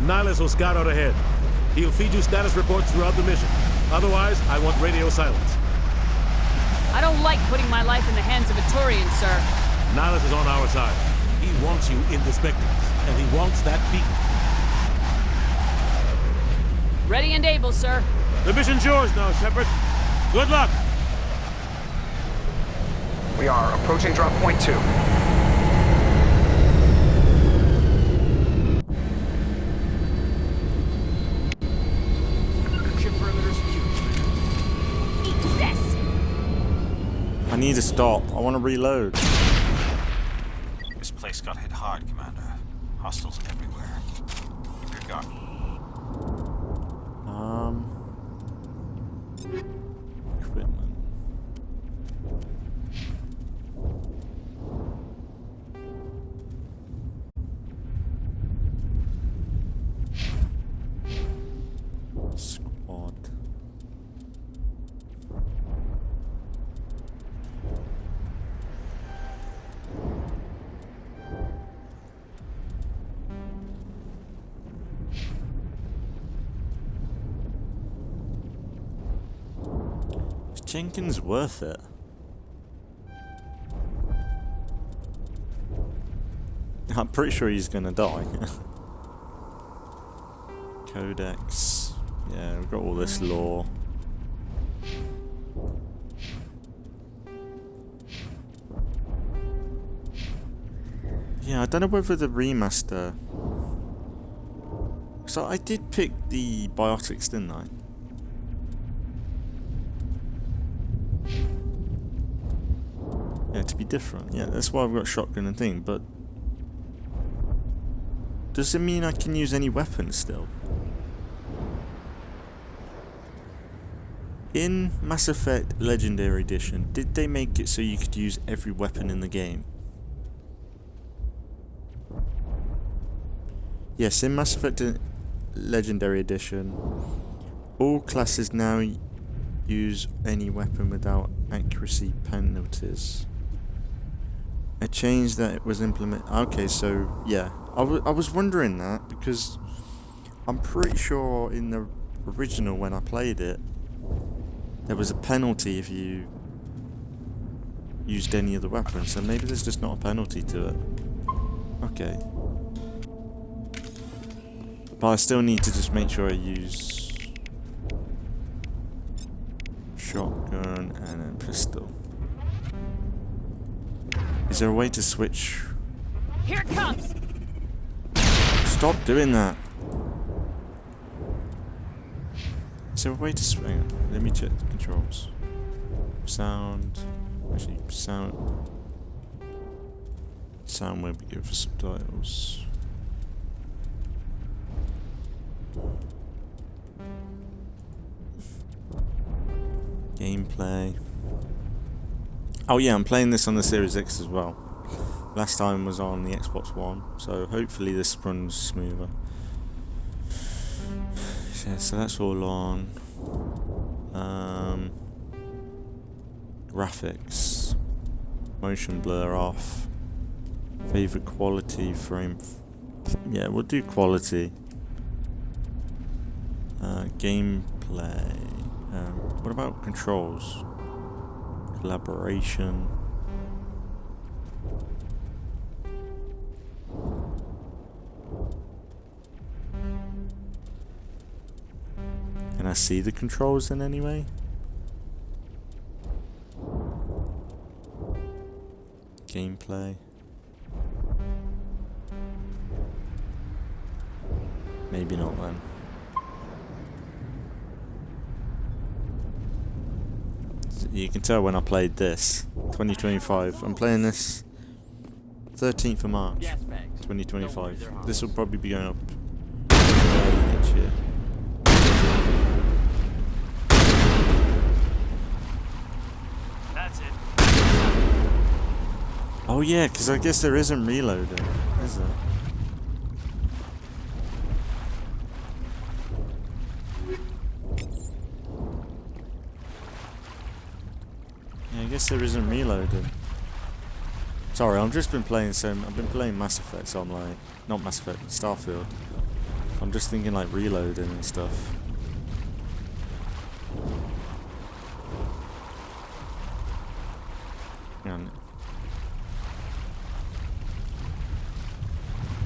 [SPEAKER 14] Nihilus will scout out ahead. He'll feed you status reports throughout the mission. Otherwise, I want radio silence.
[SPEAKER 9] I don't like putting my life in the hands of a Turian, sir.
[SPEAKER 14] Nihilus is on our side. He wants you in the Spectres, and he wants that beacon.
[SPEAKER 9] Ready and able, sir.
[SPEAKER 14] The mission's yours now, Shepard. Good luck!
[SPEAKER 6] We are approaching drop point 2.
[SPEAKER 1] I need to stop. I want to reload.
[SPEAKER 7] This place got hit hard, Commander. Hostiles everywhere.
[SPEAKER 10] got?
[SPEAKER 1] Equipment. Squad. Is Jenkins worth it? I'm pretty sure he's gonna die. Codex. Yeah, we've got all this lore. Yeah, I don't know whether the remaster... So I did pick the biotics, didn't I? Yeah, to be different. Yeah, that's why I've got shotgun and thing, but... Does it mean I can use any weapons still? In Mass Effect Legendary Edition, did they make it so you could use every weapon in the game? Yes, in Mass Effect Legendary Edition, all classes now use any weapon without accuracy penalties. A change that was implemented. Okay, so yeah, I was wondering that because I'm pretty sure in the original when I played it, there was a penalty if you used any of the weapons. So maybe there's just not a penalty to it. Okay. But I still need to just make sure I use shotgun and then pistol. Is there a way to switch?
[SPEAKER 9] Here it comes!
[SPEAKER 1] Stop doing that. Is there a way to switch? Hang on, let me check the controls. Sound. Actually, sound. Sound won't be good for subtitles. Gameplay. Oh yeah, I'm playing this on the Series X as well. Last time was on the Xbox One, so hopefully this runs smoother. Yeah, so that's all on. Graphics. Motion blur off. Favorite quality frame. Yeah, we'll do quality. Gameplay. What about controls? Collaboration. Can I see the controls in any way? Gameplay. Maybe not then. You can tell when I played this. 2025. I'm playing this 13th of March 2025. This will probably be going up early next year.
[SPEAKER 8] That's it.
[SPEAKER 1] Oh yeah, because I guess there isn't reloading, is there? Yeah, I guess there isn't reloading. Sorry, I've just been playing I've been playing Mass Effect, so I'm like, not Mass Effect, Starfield. I'm just thinking like reloading and stuff. And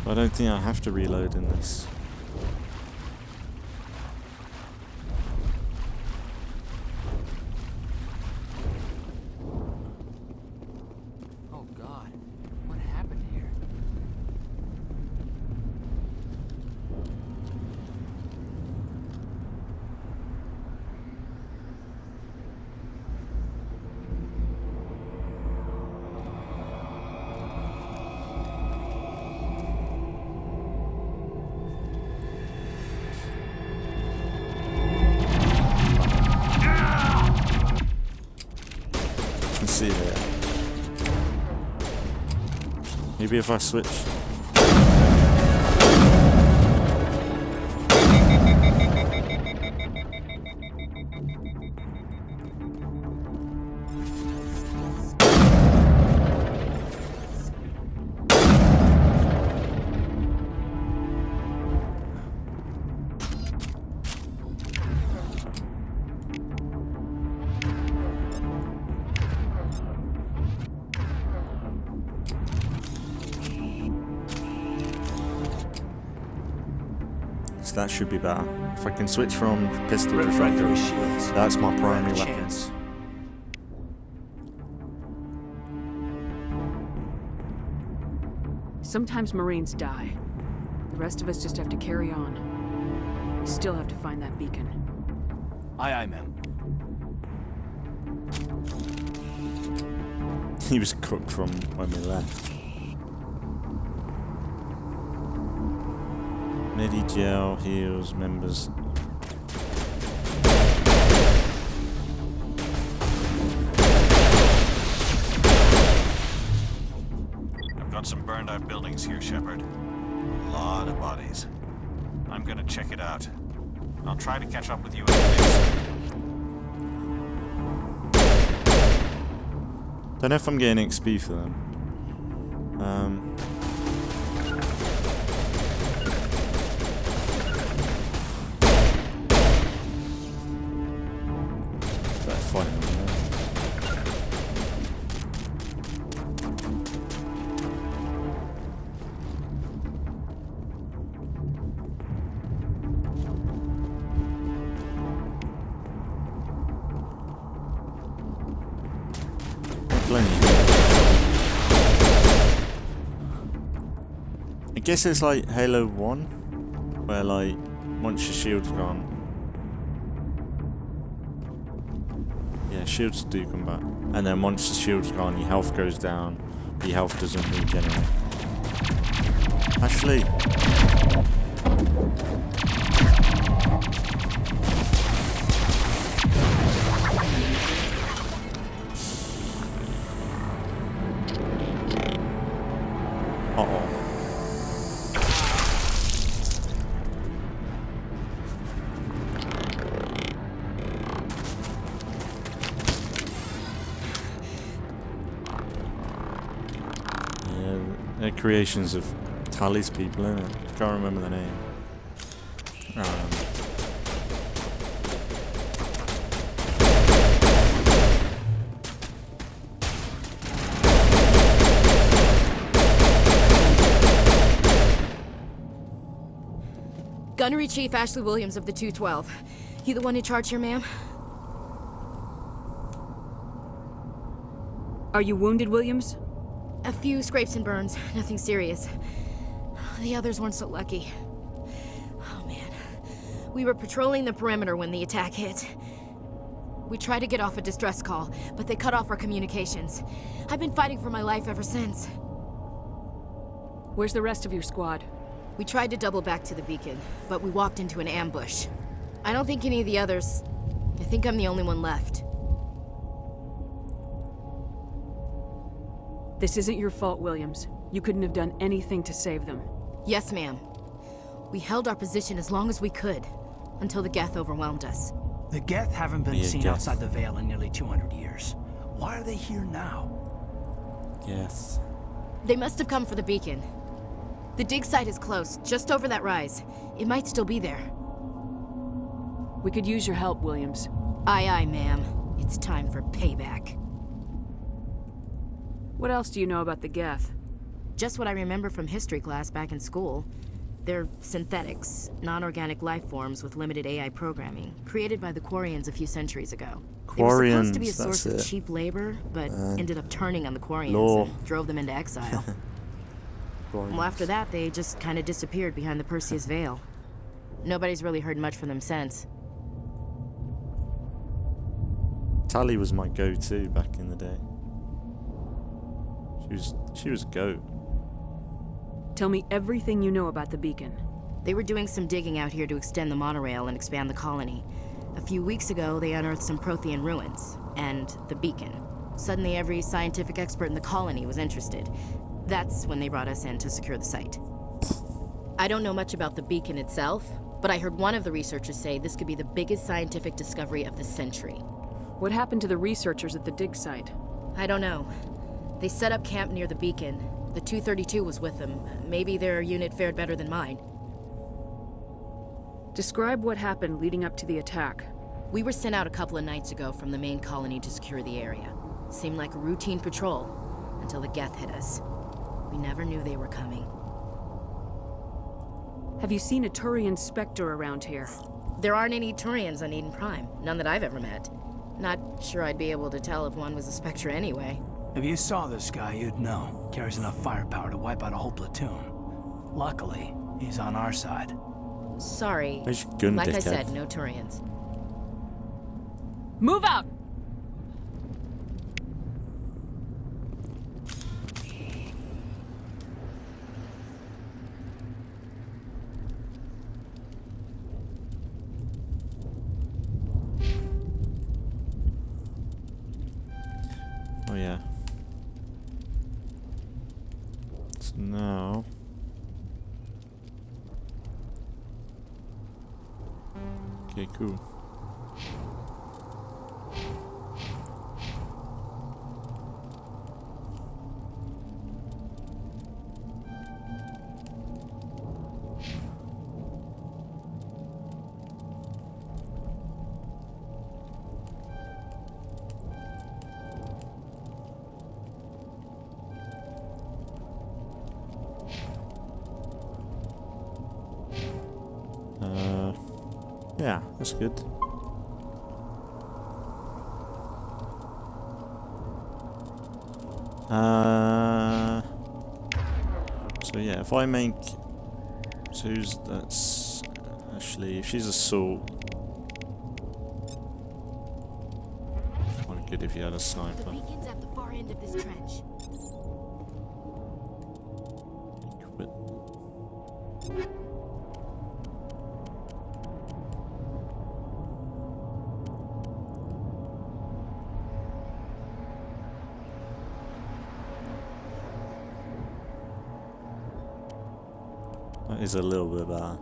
[SPEAKER 1] I don't think I have to reload in this.
[SPEAKER 12] Oh God, what happened here?
[SPEAKER 1] can see it. Maybe if I switch. That should be better. If I can switch from pistol to shotgun, that's my primary weapon.
[SPEAKER 9] Sometimes Marines die. The rest of us just have to carry on. We still have to find that beacon.
[SPEAKER 8] Aye, aye, ma'am.
[SPEAKER 1] He was cooked from when we left. Medi gel heals members.
[SPEAKER 7] I've got some burned out buildings here, Shepard. A lot of bodies. I'm gonna check it out. I'll try to catch up with you in a bit.
[SPEAKER 1] Don't know if I'm getting XP for them. I guess it's like Halo 1, where like once your shield's gone, yeah, shields do come back, and then once the shield's gone, your health goes down, your health doesn't regenerate. Ashley. Creations of Tali's people, isn't it? Can't remember the name.
[SPEAKER 16] Gunnery Chief Ashley Williams of the 212. You the one in charge here, ma'am?
[SPEAKER 9] Are you wounded, Williams?
[SPEAKER 16] A few scrapes and burns, nothing serious. The others weren't so lucky. Oh man. We were patrolling the perimeter when the attack hit. We tried to get off a distress call, but they cut off our communications. I've been fighting for my life ever since.
[SPEAKER 9] Where's the rest of your squad?
[SPEAKER 16] We tried to double back to the beacon, but we walked into an ambush. I don't think any of the others... I think I'm the only one left.
[SPEAKER 9] This isn't your fault, Williams. You couldn't have done anything to save them.
[SPEAKER 16] Yes, ma'am. We held our position as long as we could, until the Geth overwhelmed us.
[SPEAKER 8] The Geth haven't been seen outside the Veil in nearly 200 years. Why are they here now?
[SPEAKER 1] Yes.
[SPEAKER 16] They must have come for the beacon. The dig site is close, just over that rise. It might still be there.
[SPEAKER 9] We could use your help, Williams.
[SPEAKER 16] Aye, aye, ma'am. It's time for payback.
[SPEAKER 9] What else do you know about the Geth?
[SPEAKER 16] Just what I remember from history class back in school. They're synthetics, non-organic life forms with limited AI programming, created by the Quarians a few centuries ago. They were supposed to be a source of cheap labor, but ended up turning on the Quarians and drove them into exile. Well, after that, they just kind of disappeared behind the Perseus Veil. Nobody's really heard much from them since.
[SPEAKER 1] Tali was my go-to back in the day. She was GOAT.
[SPEAKER 9] Tell me everything you know about the beacon.
[SPEAKER 16] They were doing some digging out here to extend the monorail and expand the colony. A few weeks ago, they unearthed some Prothean ruins, and the beacon. Suddenly every scientific expert in the colony was interested. That's when they brought us in to secure the site. I don't know much about the beacon itself, but I heard one of the researchers say this could be the biggest scientific discovery of the century.
[SPEAKER 9] What happened to the researchers at the dig site?
[SPEAKER 16] I don't know. They set up camp near the beacon. The 232 was with them. Maybe their unit fared better than mine.
[SPEAKER 9] Describe what happened leading up to the attack.
[SPEAKER 16] We were sent out a couple of nights ago from the main colony to secure the area. Seemed like a routine patrol, until the Geth hit us. We never knew they were coming.
[SPEAKER 9] Have you seen a Turian Spectre around here?
[SPEAKER 16] There aren't any Turians on Eden Prime. None that I've ever met. Not sure I'd be able to tell if one was a Spectre anyway.
[SPEAKER 8] If you saw this guy, you'd know. Carries enough firepower to wipe out a whole platoon. Luckily, he's on our side.
[SPEAKER 16] Sorry.
[SPEAKER 1] Gun,
[SPEAKER 16] like I
[SPEAKER 1] dickhead.
[SPEAKER 16] said, no Turians.
[SPEAKER 9] Move out!
[SPEAKER 1] Oh yeah. So now... Okay, cool. Yeah, that's good. So yeah, if I make... So who's... That's... Actually, if she's assault... Quite good if you had a sniper.
[SPEAKER 16] The beacon's at the far end of this trench.
[SPEAKER 1] Equip. That is a little bit better.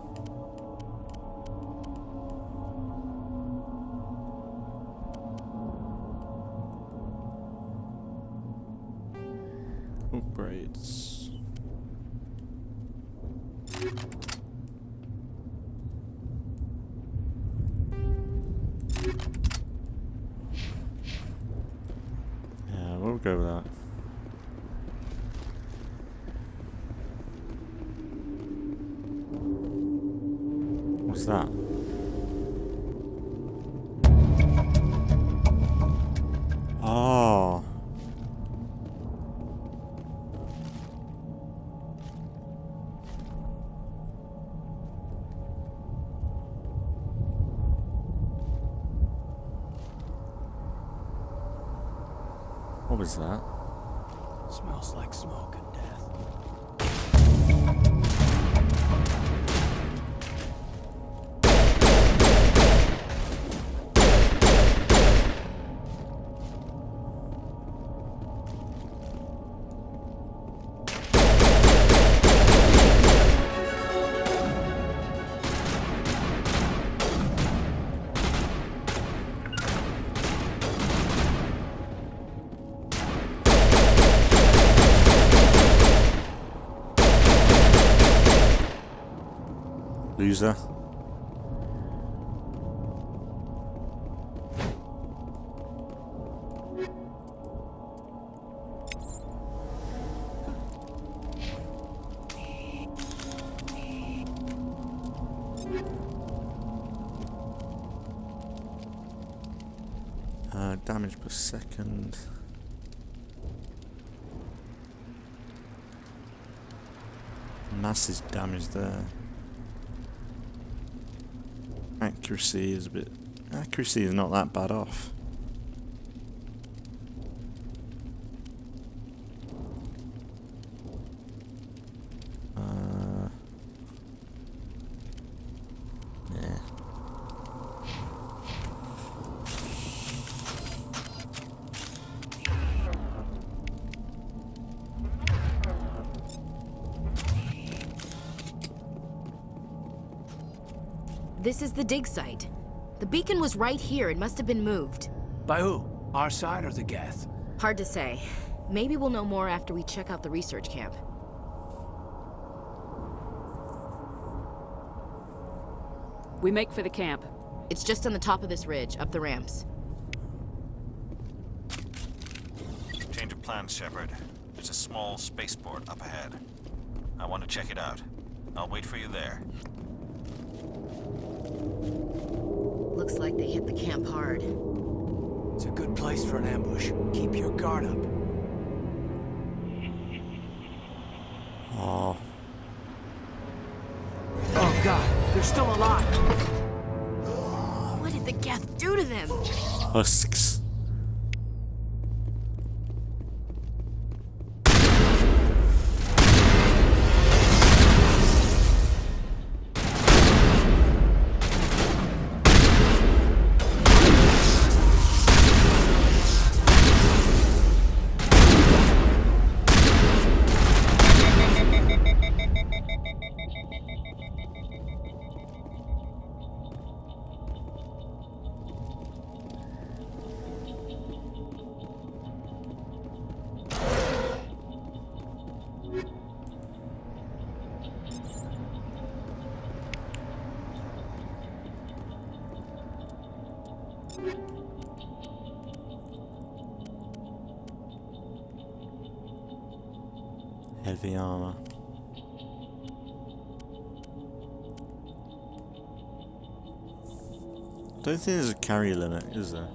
[SPEAKER 1] Upgrades. Yeah, we'll go with that. What's that? Oh. What was that?
[SPEAKER 8] Smells like smoke and death.
[SPEAKER 1] Loser. Damage per second. Massive damage there. Accuracy is a bit... Accuracy is not that bad off. Yeah.
[SPEAKER 16] This is the dig site. The beacon was right here. It must have been moved.
[SPEAKER 8] By who? Our side or the Geth?
[SPEAKER 16] Hard to say. Maybe we'll know more after we check out the research camp.
[SPEAKER 9] We make for the camp.
[SPEAKER 16] It's just on the top of this ridge, up the ramps.
[SPEAKER 7] Change of plans, Shepard. There's a small spaceport up ahead. I want to check it out. I'll wait for you there.
[SPEAKER 16] Looks like they hit the camp hard.
[SPEAKER 8] It's a good place for an ambush. Keep your guard up.
[SPEAKER 1] Oh.
[SPEAKER 8] Oh god, they're still alive!
[SPEAKER 16] What did the Geth do to them?
[SPEAKER 1] Husks. Heavy armor. Don't think there's a carry limit, is there?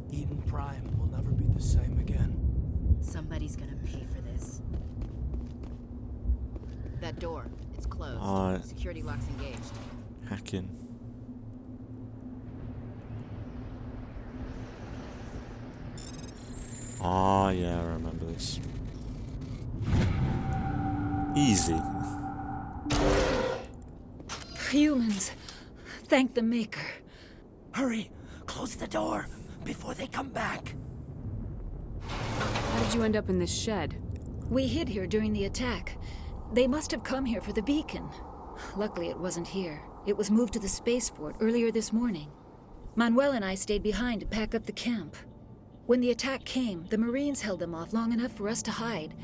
[SPEAKER 8] Eden Prime will never be the same again.
[SPEAKER 16] Somebody's gonna pay for this. That door, it's closed. Security lock's engaged.
[SPEAKER 1] Hacking. Ah, yeah, I remember this. Easy.
[SPEAKER 17] Humans, thank the Maker.
[SPEAKER 8] Hurry, close the door before they come back.
[SPEAKER 9] How did you end up in this shed?
[SPEAKER 17] We hid here during the attack. They must have come here for the beacon. Luckily, it wasn't here. It was moved to the spaceport earlier this morning. Manuel and I stayed behind to pack up the camp. When the attack came, the Marines held them off long enough for us to hide.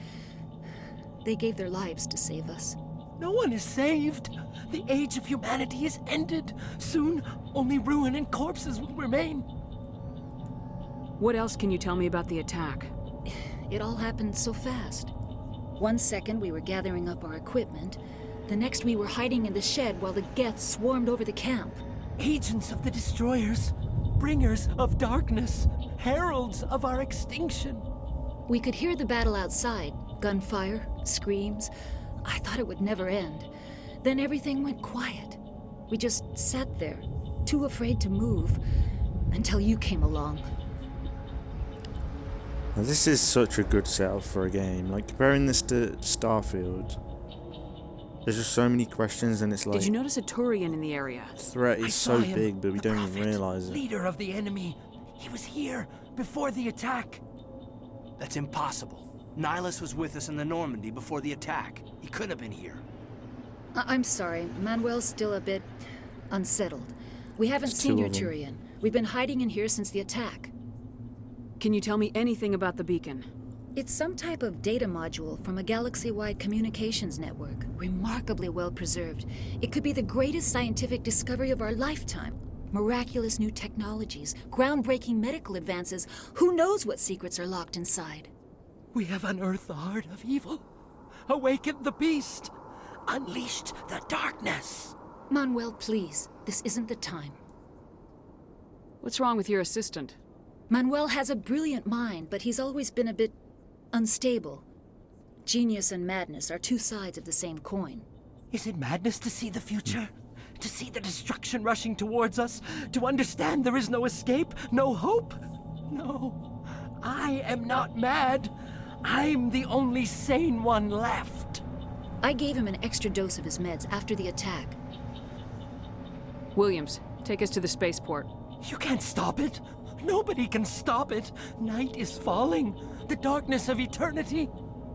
[SPEAKER 17] They gave their lives to save us.
[SPEAKER 8] No one is saved. The age of humanity is ended. Soon, only ruin and corpses will remain.
[SPEAKER 9] What else can you tell me about the attack?
[SPEAKER 17] It all happened so fast. 1 second we were gathering up our equipment. The next we were hiding in the shed while the Geth swarmed over the camp.
[SPEAKER 8] Agents of the destroyers, bringers of darkness, heralds of our extinction.
[SPEAKER 17] We could hear the battle outside. Gunfire, screams. I thought it would never end. Then everything went quiet. We just sat there, too afraid to move, until you came along.
[SPEAKER 1] Now, this is such a good setup for a game. Like, comparing this to Starfield, there's just so many questions, and it's like...
[SPEAKER 9] Did you notice a Turian in the area?
[SPEAKER 1] The threat is so big, but we don't even realize it.
[SPEAKER 8] Leader of the enemy. He was here before the attack.
[SPEAKER 18] That's impossible. Nihilus was with us in the Normandy before the attack. He couldn't have been here.
[SPEAKER 17] I'm sorry. Manuel's still a bit unsettled. We haven't seen your Turian. We've been hiding in here since the attack.
[SPEAKER 9] Can you tell me anything about the beacon?
[SPEAKER 17] It's some type of data module from a galaxy-wide communications network. Remarkably well preserved. It could be the greatest scientific discovery of our lifetime. Miraculous new technologies, groundbreaking medical advances. Who knows what secrets are locked inside?
[SPEAKER 8] We have unearthed the heart of evil, awakened the beast, unleashed the darkness.
[SPEAKER 17] Manuel, please. This isn't the time.
[SPEAKER 9] What's wrong with your assistant?
[SPEAKER 17] Manuel has a brilliant mind, but he's always been a bit unstable. Genius and madness are two sides of the same coin.
[SPEAKER 8] Is it madness to see the future? To see the destruction rushing towards us? To understand there is no escape, no hope? No.
[SPEAKER 19] I am not mad. I'm the only sane one left.
[SPEAKER 17] I gave him an extra dose of his meds after the attack.
[SPEAKER 9] Williams, take us to the spaceport.
[SPEAKER 19] You can't stop it. Nobody can stop it. Night is falling. The darkness of eternity.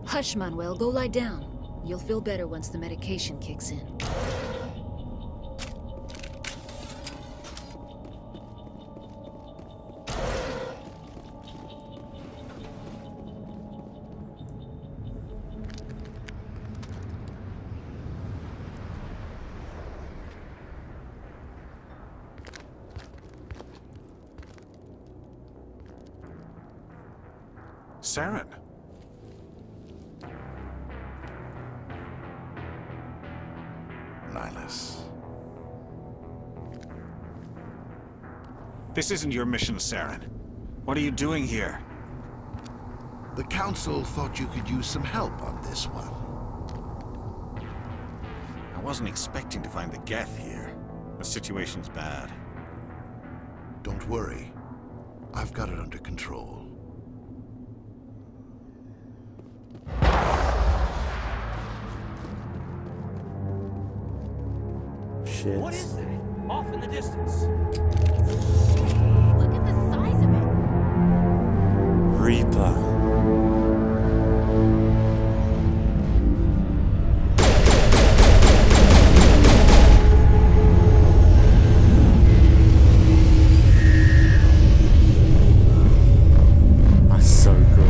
[SPEAKER 17] Hush, Manuel. Go lie down. You'll feel better once the medication kicks in.
[SPEAKER 7] Saren.
[SPEAKER 20] Nihilus.
[SPEAKER 7] This isn't your mission, Saren. What are you doing here?
[SPEAKER 20] The Council thought you could use some help on this one.
[SPEAKER 7] I wasn't expecting to find the Geth here. The situation's bad.
[SPEAKER 20] Don't worry. I've got it under control.
[SPEAKER 1] Shit.
[SPEAKER 19] What is that? Off in the distance.
[SPEAKER 16] Look at the size of it.
[SPEAKER 1] Reaper. That's so cool.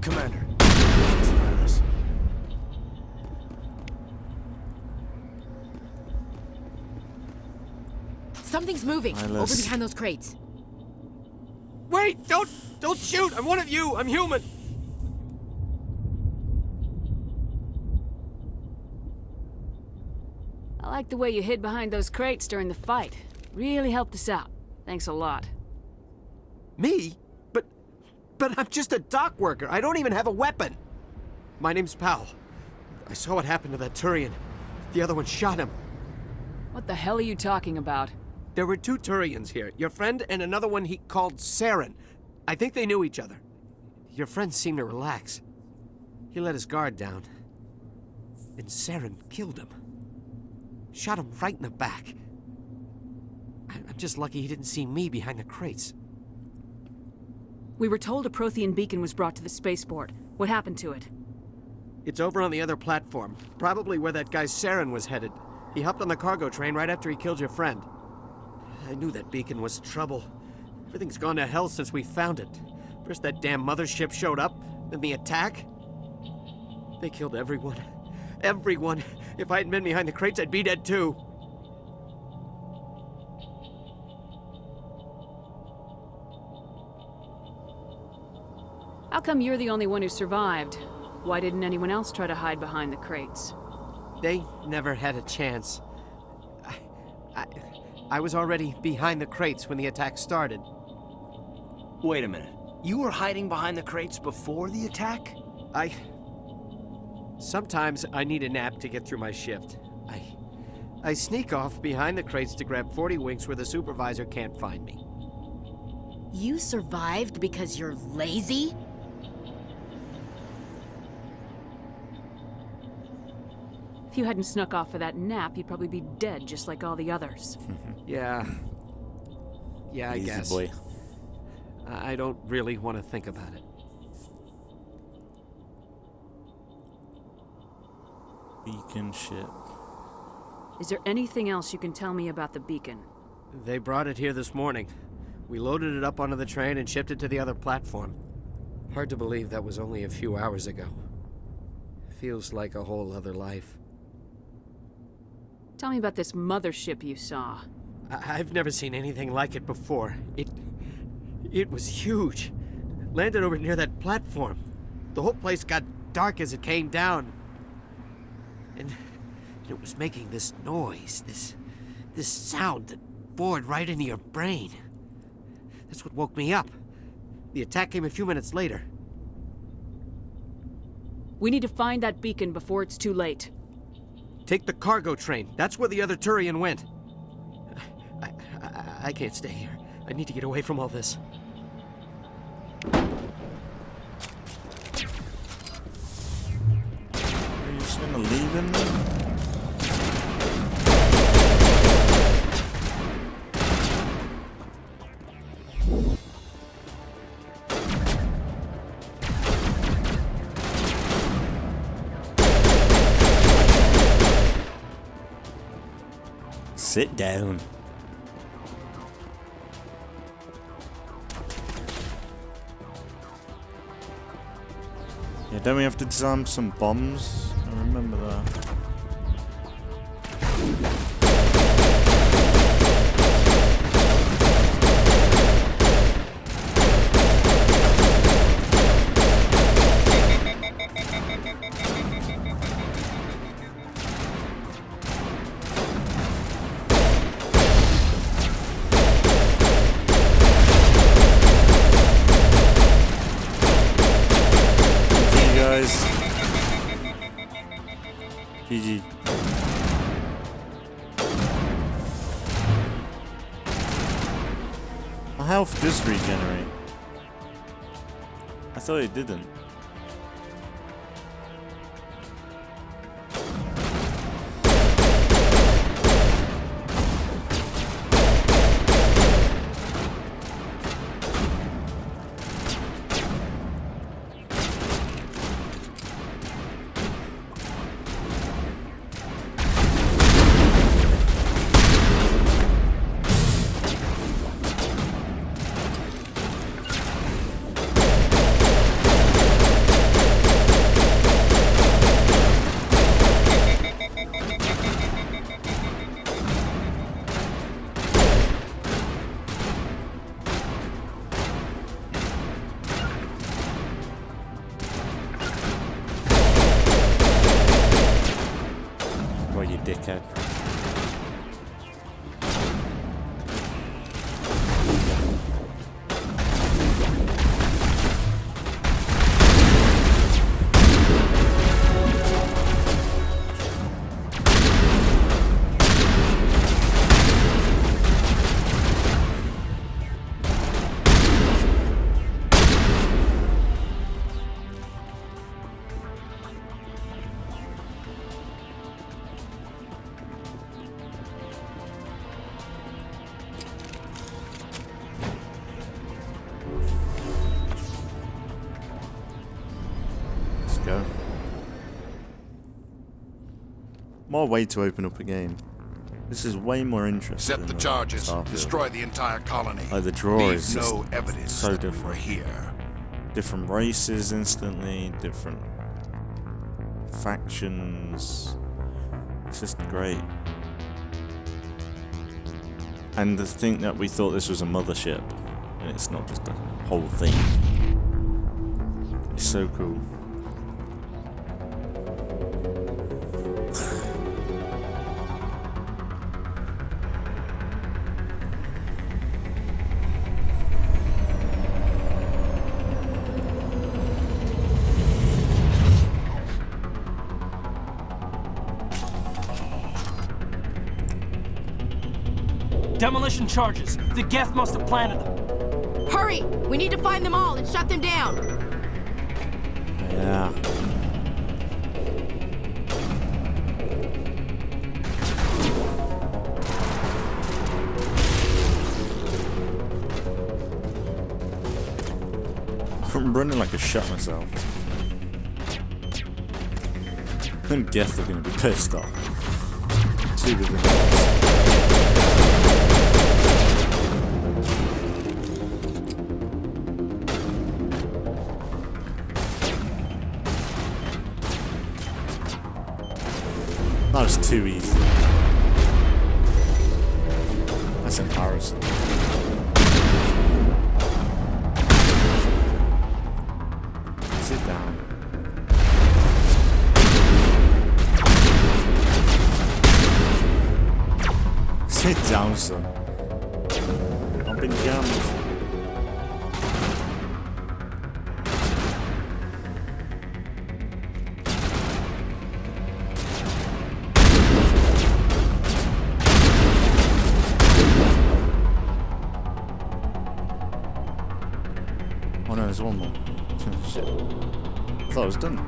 [SPEAKER 18] Commander.
[SPEAKER 16] Something's moving.
[SPEAKER 1] Nihilus.
[SPEAKER 16] Over behind those crates.
[SPEAKER 19] Wait! Don't shoot! I'm one of you! I'm human!
[SPEAKER 9] I like the way you hid behind those crates during the fight. Really helped us out. Thanks a lot.
[SPEAKER 19] Me? But I'm just a dock worker. I don't even have a weapon. My name's Powell. I saw what happened to that Turian. The other one shot him.
[SPEAKER 9] What the hell are you talking about?
[SPEAKER 19] There were two Turians here. Your friend and another one he called Saren. I think they knew each other. Your friend seemed to relax. He let his guard down. And Saren killed him. Shot him right in the back. I'm just lucky he didn't see me behind the crates.
[SPEAKER 9] We were told a Prothean beacon was brought to the spaceport. What happened to it?
[SPEAKER 19] It's over on the other platform. Probably where that guy Saren was headed. He hopped on the cargo train right after he killed your friend. I knew that beacon was trouble. Everything's gone to hell since we found it. First that damn mothership showed up, then the attack. They killed everyone. Everyone. If I hadn't been behind the crates, I'd be dead too.
[SPEAKER 9] How come you're the only one who survived? Why didn't anyone else try to hide behind the crates?
[SPEAKER 19] They never had a chance. I was already behind the crates when the attack started.
[SPEAKER 18] Wait a minute. You were hiding behind the crates before the attack?
[SPEAKER 19] Sometimes I need a nap to get through my shift. I sneak off behind the crates to grab 40 winks where the supervisor can't find me.
[SPEAKER 16] You survived because you're lazy?
[SPEAKER 9] If you hadn't snuck off for that nap, you'd probably be dead just like all the others.
[SPEAKER 19] Yeah, Yeah, I
[SPEAKER 1] Easy
[SPEAKER 19] guess.
[SPEAKER 1] boy.
[SPEAKER 19] I don't really want to think about it.
[SPEAKER 1] Beacon ship.
[SPEAKER 9] Is there anything else you can tell me about the beacon?
[SPEAKER 19] They brought it here this morning. We loaded it up onto the train and shipped it to the other platform. Hard to believe that was only a few hours ago. Feels like a whole other life.
[SPEAKER 9] Tell me about this mothership you saw.
[SPEAKER 19] I've never seen anything like it before. It was huge. Landed over near that platform. The whole place got dark as it came down. And it was making this noise, this sound that bored right into your brain. That's what woke me up. The attack came a few minutes later.
[SPEAKER 9] We need to find that beacon before it's too late.
[SPEAKER 19] Take the cargo train. That's where the other Turian went. I can't stay here. I need to get away from all this.
[SPEAKER 1] Are you just gonna leave him then? Sit down. Yeah, don't we have to disarm some bombs? I remember that. GG. My health does regenerate. I thought it didn't. Dickhead. Go. More way to open up a game. This is way more interesting.
[SPEAKER 3] Set the charges. Destroy the entire colony.
[SPEAKER 1] Like the draw is
[SPEAKER 3] Leave
[SPEAKER 1] just
[SPEAKER 3] no evidence
[SPEAKER 1] so
[SPEAKER 3] that
[SPEAKER 1] different.
[SPEAKER 3] we were here.
[SPEAKER 1] Different races instantly, different factions. It's just great. And to think that we thought this was a mothership, and it's not just a whole thing. It's so cool.
[SPEAKER 8] Demolition charges. The Geth must have planted them.
[SPEAKER 16] Hurry! We need to find them all and shut them down.
[SPEAKER 1] Yeah. I'm running like a shit myself. I couldn't guess they're going to be pissed off. Two good things. That was too easy. That's embarrassing. Sit down. Sit down, son. I've been jammed. Oh no, there's one more. Shit. I thought I was done.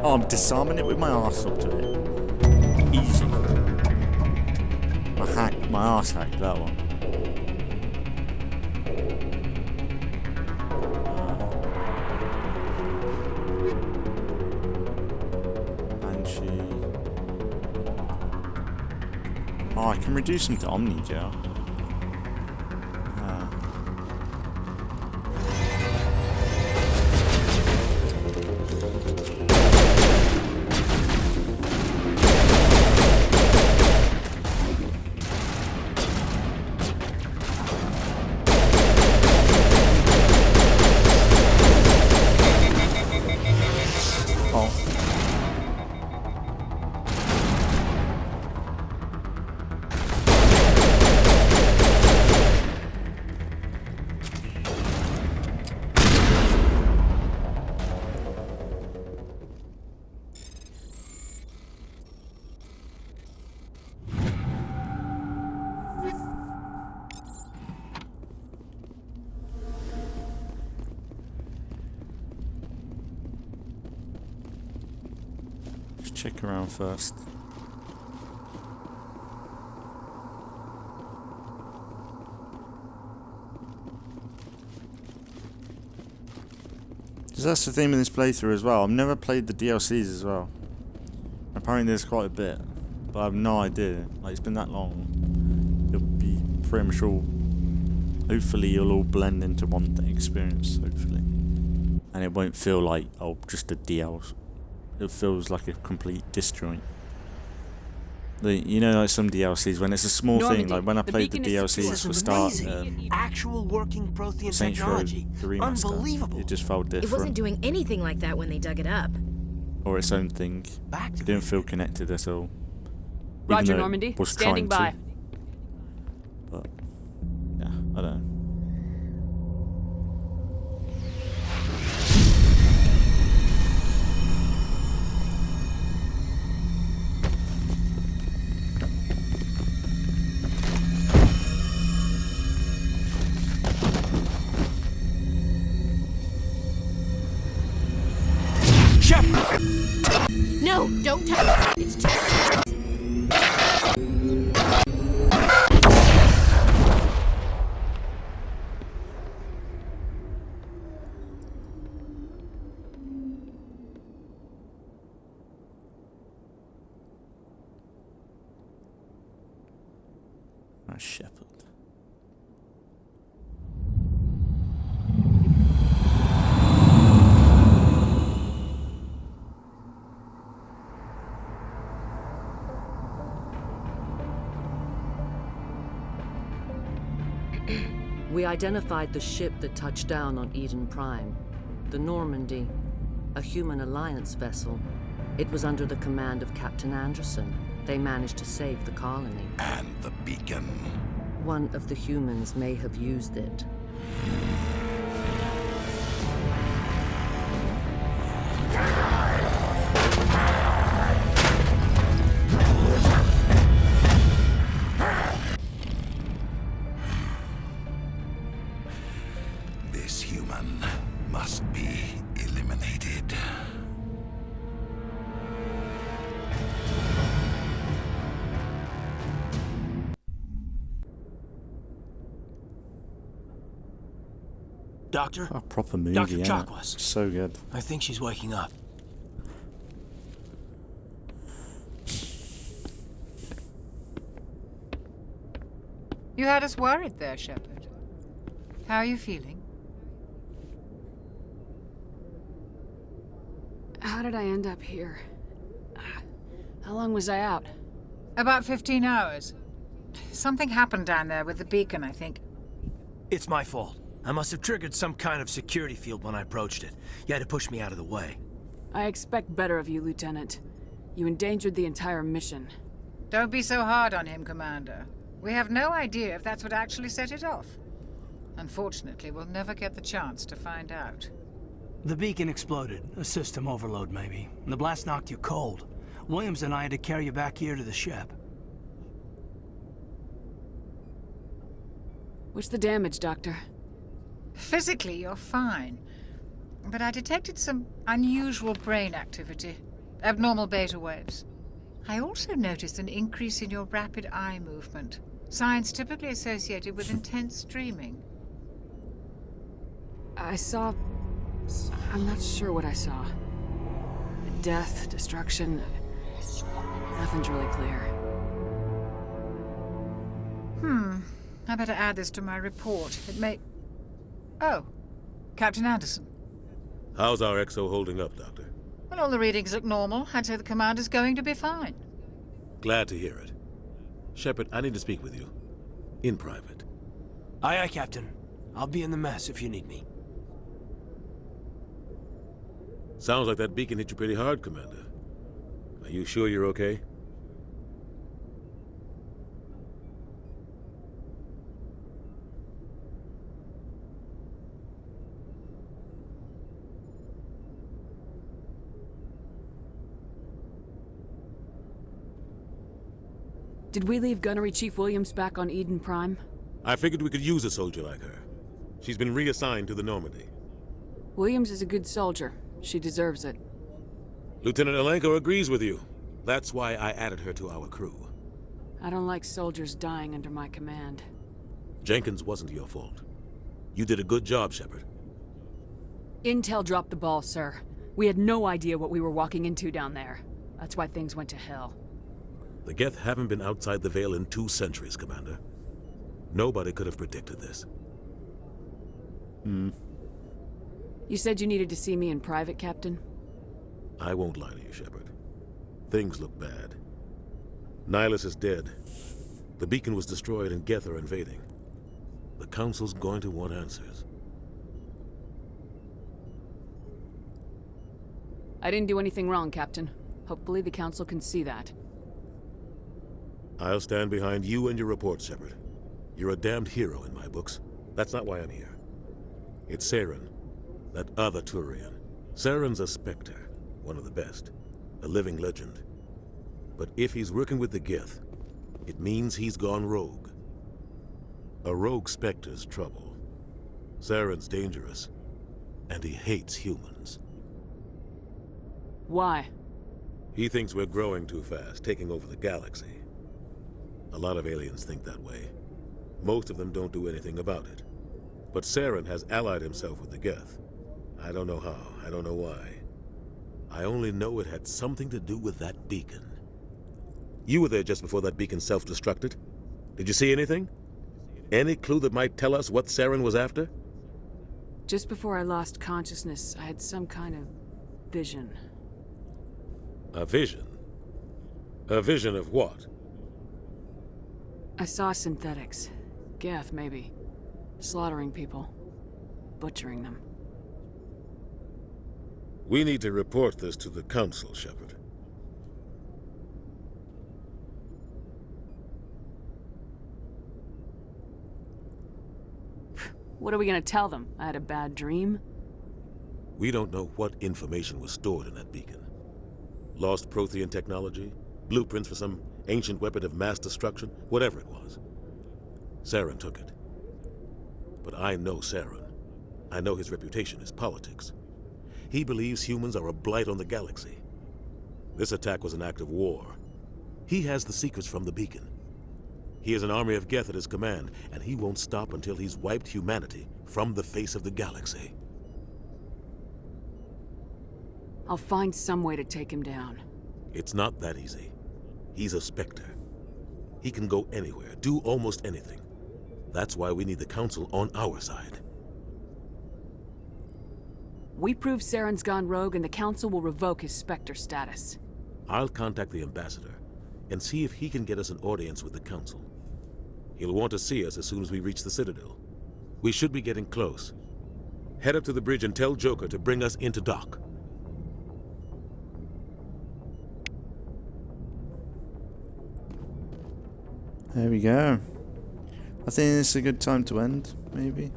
[SPEAKER 1] Oh, I'm disarming it with my arse up to it. Easy. My arse hacked that one. Banshee. Oh, I can reduce them to Omni Gel. Check around first. Because that's the theme of this playthrough as well. I've never played the DLCs as well. Apparently there's quite a bit, but I have no idea. Like, it's been that long. It'll be pretty much all. Hopefully you'll all blend into one experience, hopefully. And it won't feel like, oh, just a DLC. It feels like a complete disjoint. You know, like some DLCs, when it's a small thing, like when I played the DLCs for Start,
[SPEAKER 8] actual working Prothean
[SPEAKER 1] Saints Row,
[SPEAKER 8] technology.
[SPEAKER 1] the remaster,
[SPEAKER 8] Unbelievable.
[SPEAKER 1] it just felt different.
[SPEAKER 16] It wasn't doing anything like that when they dug it up.
[SPEAKER 1] Or its own thing. It didn't feel connected at all.
[SPEAKER 9] Roger, Normandy. Standing by.
[SPEAKER 1] But, yeah, I don't know.
[SPEAKER 16] No, don't touch it. It's too
[SPEAKER 1] Shepard.
[SPEAKER 2] We identified the ship that touched down on Eden Prime. The Normandy, a human alliance vessel. It was under the command of Captain Anderson. They managed to save the colony.
[SPEAKER 20] And the beacon.
[SPEAKER 2] One of the humans may have used it.
[SPEAKER 20] This human must be eliminated.
[SPEAKER 8] Doctor?
[SPEAKER 1] A proper movie,
[SPEAKER 8] Dr.
[SPEAKER 1] yeah.
[SPEAKER 8] Chakwas.
[SPEAKER 1] So good.
[SPEAKER 8] I think she's waking up.
[SPEAKER 13] You had us worried there, Shepard. How are you feeling?
[SPEAKER 9] How did I end up here? How long was I out?
[SPEAKER 13] About 15 hours. Something happened down there with the beacon, I think.
[SPEAKER 8] It's my fault. I must have triggered some kind of security field when I approached it. You had to push me out of the way.
[SPEAKER 9] I expect better of you, Lieutenant. You endangered the entire mission.
[SPEAKER 13] Don't be so hard on him, Commander. We have no idea if that's what actually set it off. Unfortunately, we'll never get the chance to find out.
[SPEAKER 8] The beacon exploded. A system overload, maybe. The blast knocked you cold. Williams and I had to carry you back here to the ship.
[SPEAKER 9] What's the damage, Doctor?
[SPEAKER 13] Physically, you're fine. But I detected some unusual brain activity. Abnormal beta waves. I also noticed an increase in your rapid eye movement. Signs typically associated with intense dreaming.
[SPEAKER 9] I saw... I'm not sure what I saw. Death, destruction... Nothing's really clear.
[SPEAKER 13] I better add this to my report. It may... Oh, Captain Anderson.
[SPEAKER 14] How's our XO holding up, Doctor?
[SPEAKER 13] Well, all the readings look normal. I'd say the commander's going to be fine.
[SPEAKER 14] Glad to hear it. Shepard, I need to speak with you. In private.
[SPEAKER 8] Aye, aye, Captain. I'll be in the mess if you need me.
[SPEAKER 14] Sounds like that beacon hit you pretty hard, Commander. Are you sure you're okay?
[SPEAKER 9] Did we leave Gunnery Chief Williams back on Eden Prime?
[SPEAKER 14] I figured we could use a soldier like her. She's been reassigned to the Normandy.
[SPEAKER 9] Williams is a good soldier. She deserves it.
[SPEAKER 14] Lieutenant Alenko agrees with you. That's why I added her to our crew.
[SPEAKER 9] I don't like soldiers dying under my command.
[SPEAKER 14] Jenkins wasn't your fault. You did a good job, Shepard.
[SPEAKER 9] Intel dropped the ball, sir. We had no idea what we were walking into down there. That's why things went to hell.
[SPEAKER 14] The Geth haven't been outside the Veil in 2 centuries, Commander. Nobody could have predicted this.
[SPEAKER 9] You said you needed to see me in private, Captain?
[SPEAKER 14] I won't lie to you, Shepard. Things look bad. Nihilus is dead. The beacon was destroyed and Geth are invading. The Council's going to want answers.
[SPEAKER 9] I didn't do anything wrong, Captain. Hopefully the Council can see that.
[SPEAKER 14] I'll stand behind you and your report, Shepard. You're a damned hero in my books. That's not why I'm here. It's Saren, that other Turian. Saren's a Spectre, one of the best, a living legend. But if he's working with the Geth, it means he's gone rogue. A rogue Spectre's trouble. Saren's dangerous, and he hates humans.
[SPEAKER 9] Why?
[SPEAKER 14] He thinks we're growing too fast, taking over the galaxy. A lot of aliens think that way. Most of them don't do anything about it. But Saren has allied himself with the Geth. I don't know how, I don't know why. I only know it had something to do with that beacon. You were there just before that beacon self-destructed. Did you see anything? Any clue that might tell us what Saren was after?
[SPEAKER 9] Just before I lost consciousness, I had some kind of vision.
[SPEAKER 14] A vision? A vision of what?
[SPEAKER 9] I saw synthetics. Geth, maybe. Slaughtering people. Butchering them.
[SPEAKER 14] We need to report this to the Council, Shepard.
[SPEAKER 9] What are we gonna tell them? I had a bad dream?
[SPEAKER 14] We don't know what information was stored in that beacon. Lost Prothean technology? Blueprints for some ancient weapon of mass destruction? Whatever it was. Saren took it. But I know Saren. I know his reputation is politics. He believes humans are a blight on the galaxy. This attack was an act of war. He has the secrets from the beacon. He has an army of Geth at his command, and he won't stop until he's wiped humanity from the face of the galaxy.
[SPEAKER 9] I'll find some way to take him down.
[SPEAKER 14] It's not that easy. He's a Spectre. He can go anywhere, do almost anything. That's why we need the Council on our side.
[SPEAKER 9] We prove Saren's gone rogue and the Council will revoke his Spectre status.
[SPEAKER 14] I'll contact the Ambassador and see if he can get us an audience with the Council. He'll want to see us as soon as we reach the Citadel. We should be getting close. Head up to the bridge and tell Joker to bring us into dock.
[SPEAKER 1] There we go. I think this is a good time to end, maybe.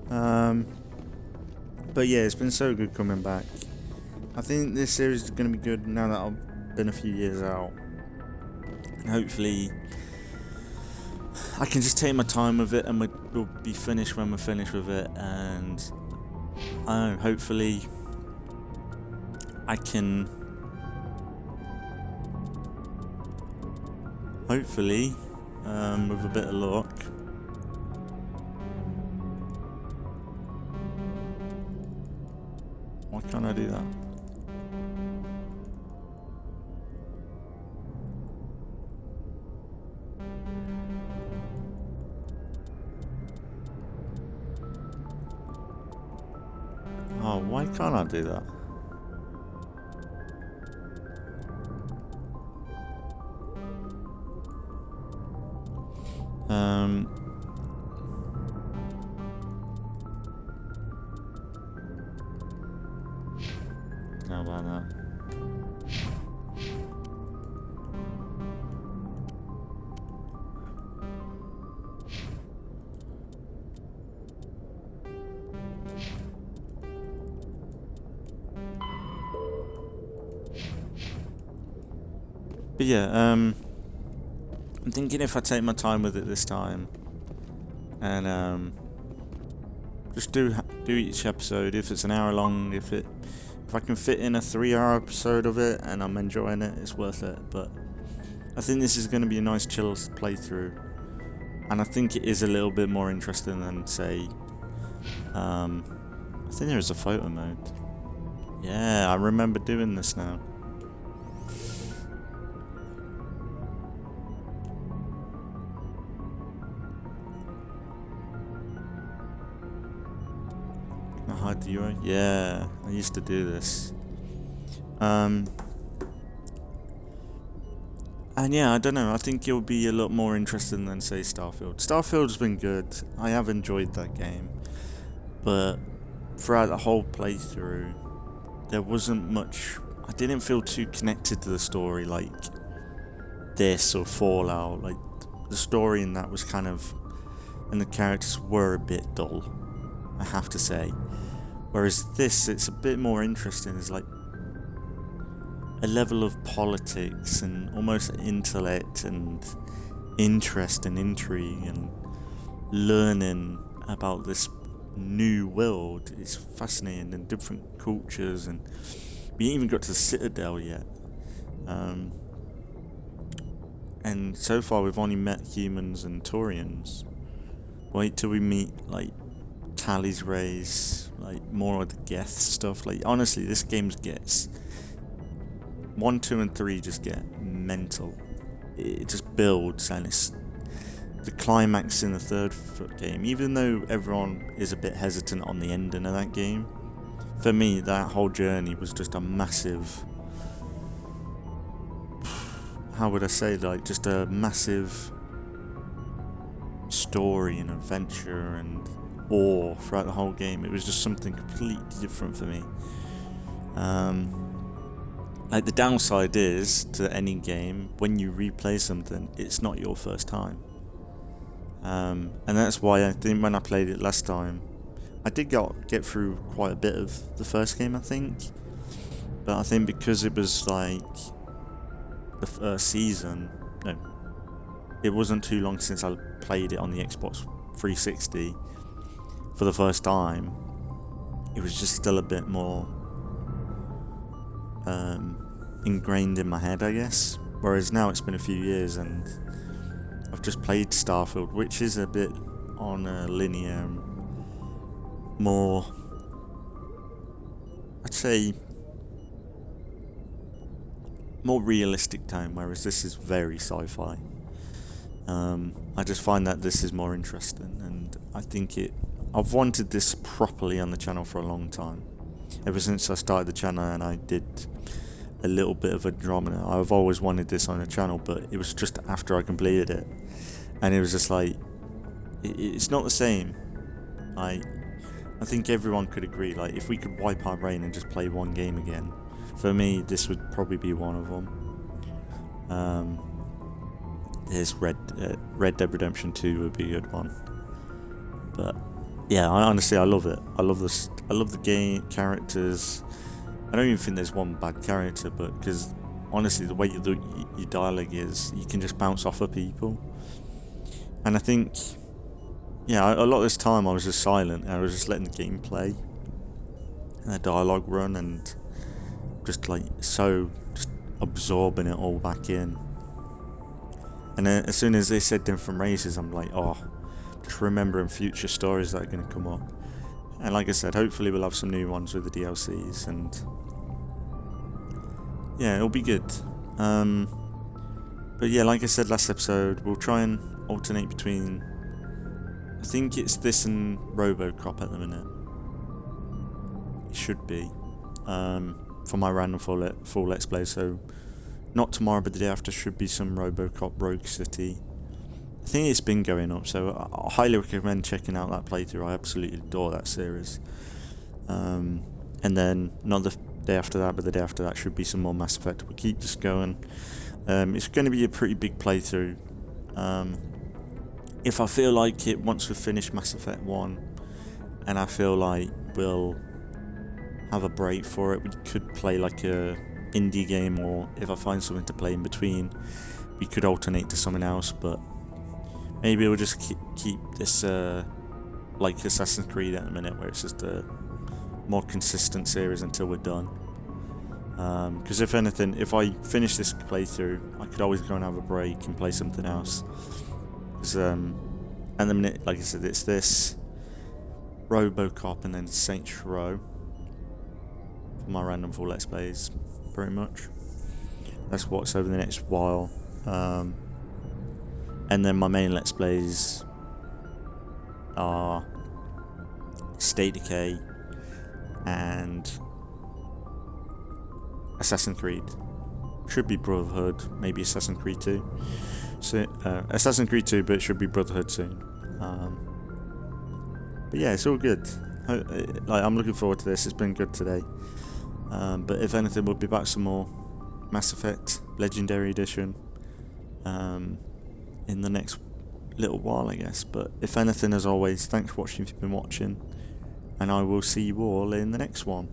[SPEAKER 1] But yeah, it's been so good coming back. I think this series is going to be good now that I've been a few years out. And hopefully I can just take my time with it and we'll be finished when we're finished with it. And hopefully I can... Hopefully, with a bit of luck, why can't I do that? Oh, why can't I do that? How about that? But yeah, I'm thinking if I take my time with it this time and just do each episode, if it's an hour long, if I can fit in a 3-hour episode of it and I'm enjoying it, it's worth it. But I think this is going to be a nice chill playthrough, and I think it is a little bit more interesting than, say, I think there is a photo mode. Yeah, I remember doing this now. Hide the UI? Yeah, I used to do this. And yeah, I don't know, I think it'll be a lot more interesting than, say, Starfield. Starfield's been good, I have enjoyed that game, but throughout the whole playthrough, there wasn't much, I didn't feel too connected to the story like this or Fallout. Like, the story in that was kind of, and the characters were a bit dull, I have to say. Whereas this, it's a bit more interesting. It's like a level of politics and almost intellect and interest and intrigue and learning about this new world is fascinating, and different cultures, and we ain't even got to the Citadel yet. And so far we've only met humans and Taurians. Wait till we meet like Tally's race, like more of the Geth stuff. Like, honestly, this game gets 1, 2, and 3 just get mental. It just builds, and it's the climax in the third game. Even though everyone is a bit hesitant on the ending of that game, for me, that whole journey was just a massive, how would I say, like, just a massive story and adventure and awe throughout the whole game. It was just something completely different for me. Like, the downside is to any game, when you replay something, it's not your first time. And that's why I think when I played it last time, I did get through quite a bit of the first game, I think. But I think because it was like the first season, no, it wasn't too long since I played it on the Xbox 360 for the first time, it was just still a bit more ingrained in my head, I guess. Whereas now it's been a few years and I've just played Starfield, which is a bit on a linear, more, I'd say, more realistic tone, whereas this is very sci-fi. I just find that this is more interesting, and I think I've wanted this properly on the channel for a long time. Ever since I started the channel and I did a little bit of Andromeda, I've always wanted this on the channel, but it was just after I completed it, and it was just like, it's not the same. I think everyone could agree, like, if we could wipe our brain and just play one game again, for me, this would probably be one of them. There's Red Dead Redemption 2 would be a good one. But yeah, I love it. I love this. I love the game, characters. I don't even think there's one bad character, but because honestly, the way your dialogue is, you can just bounce off of people. And I think, yeah, a lot of this time I was just silent, and I was just letting the game play and the dialogue run, and just like just absorbing it all back in. And then as soon as they said different races, I'm like, oh, just remembering future stories that are going to come up. And like I said, hopefully we'll have some new ones with the DLCs, and yeah, it'll be good. But yeah, like I said last episode, we'll try and alternate between, I think it's this and RoboCop at the minute. It should be, for my random full Let's Play, so not tomorrow but the day after should be some RoboCop Rogue City. I think it's been going up, so I highly recommend checking out that playthrough. I absolutely adore that series. And then not the day after that, but the day after that should be some more Mass Effect. We'll keep this going. It's going to be a pretty big playthrough. If I feel like it, once we finish Mass Effect 1, and I feel like we'll have a break for it, we could play like a indie game, or if I find something to play in between, we could alternate to something else. But maybe we'll just keep this like Assassin's Creed at the minute, where it's just a more consistent series until we're done. Because if anything, if I finish this playthrough, I could always go and have a break and play something else. Because at the minute, like I said, it's this, RoboCop, and then Saints Row for my random full Let's Plays, pretty much. That's what's over the next while. And then my main Let's Plays are State Decay and Assassin's Creed. Should be Brotherhood, maybe Assassin's Creed 2. So, Assassin's Creed 2, but it should be Brotherhood soon. But yeah, it's all good. I'm looking forward to this. It's been good today. But if anything, we'll be back some more Mass Effect Legendary Edition in the next little while, I guess. But if anything, as always, thanks for watching if you've been watching, and I will see you all in the next one.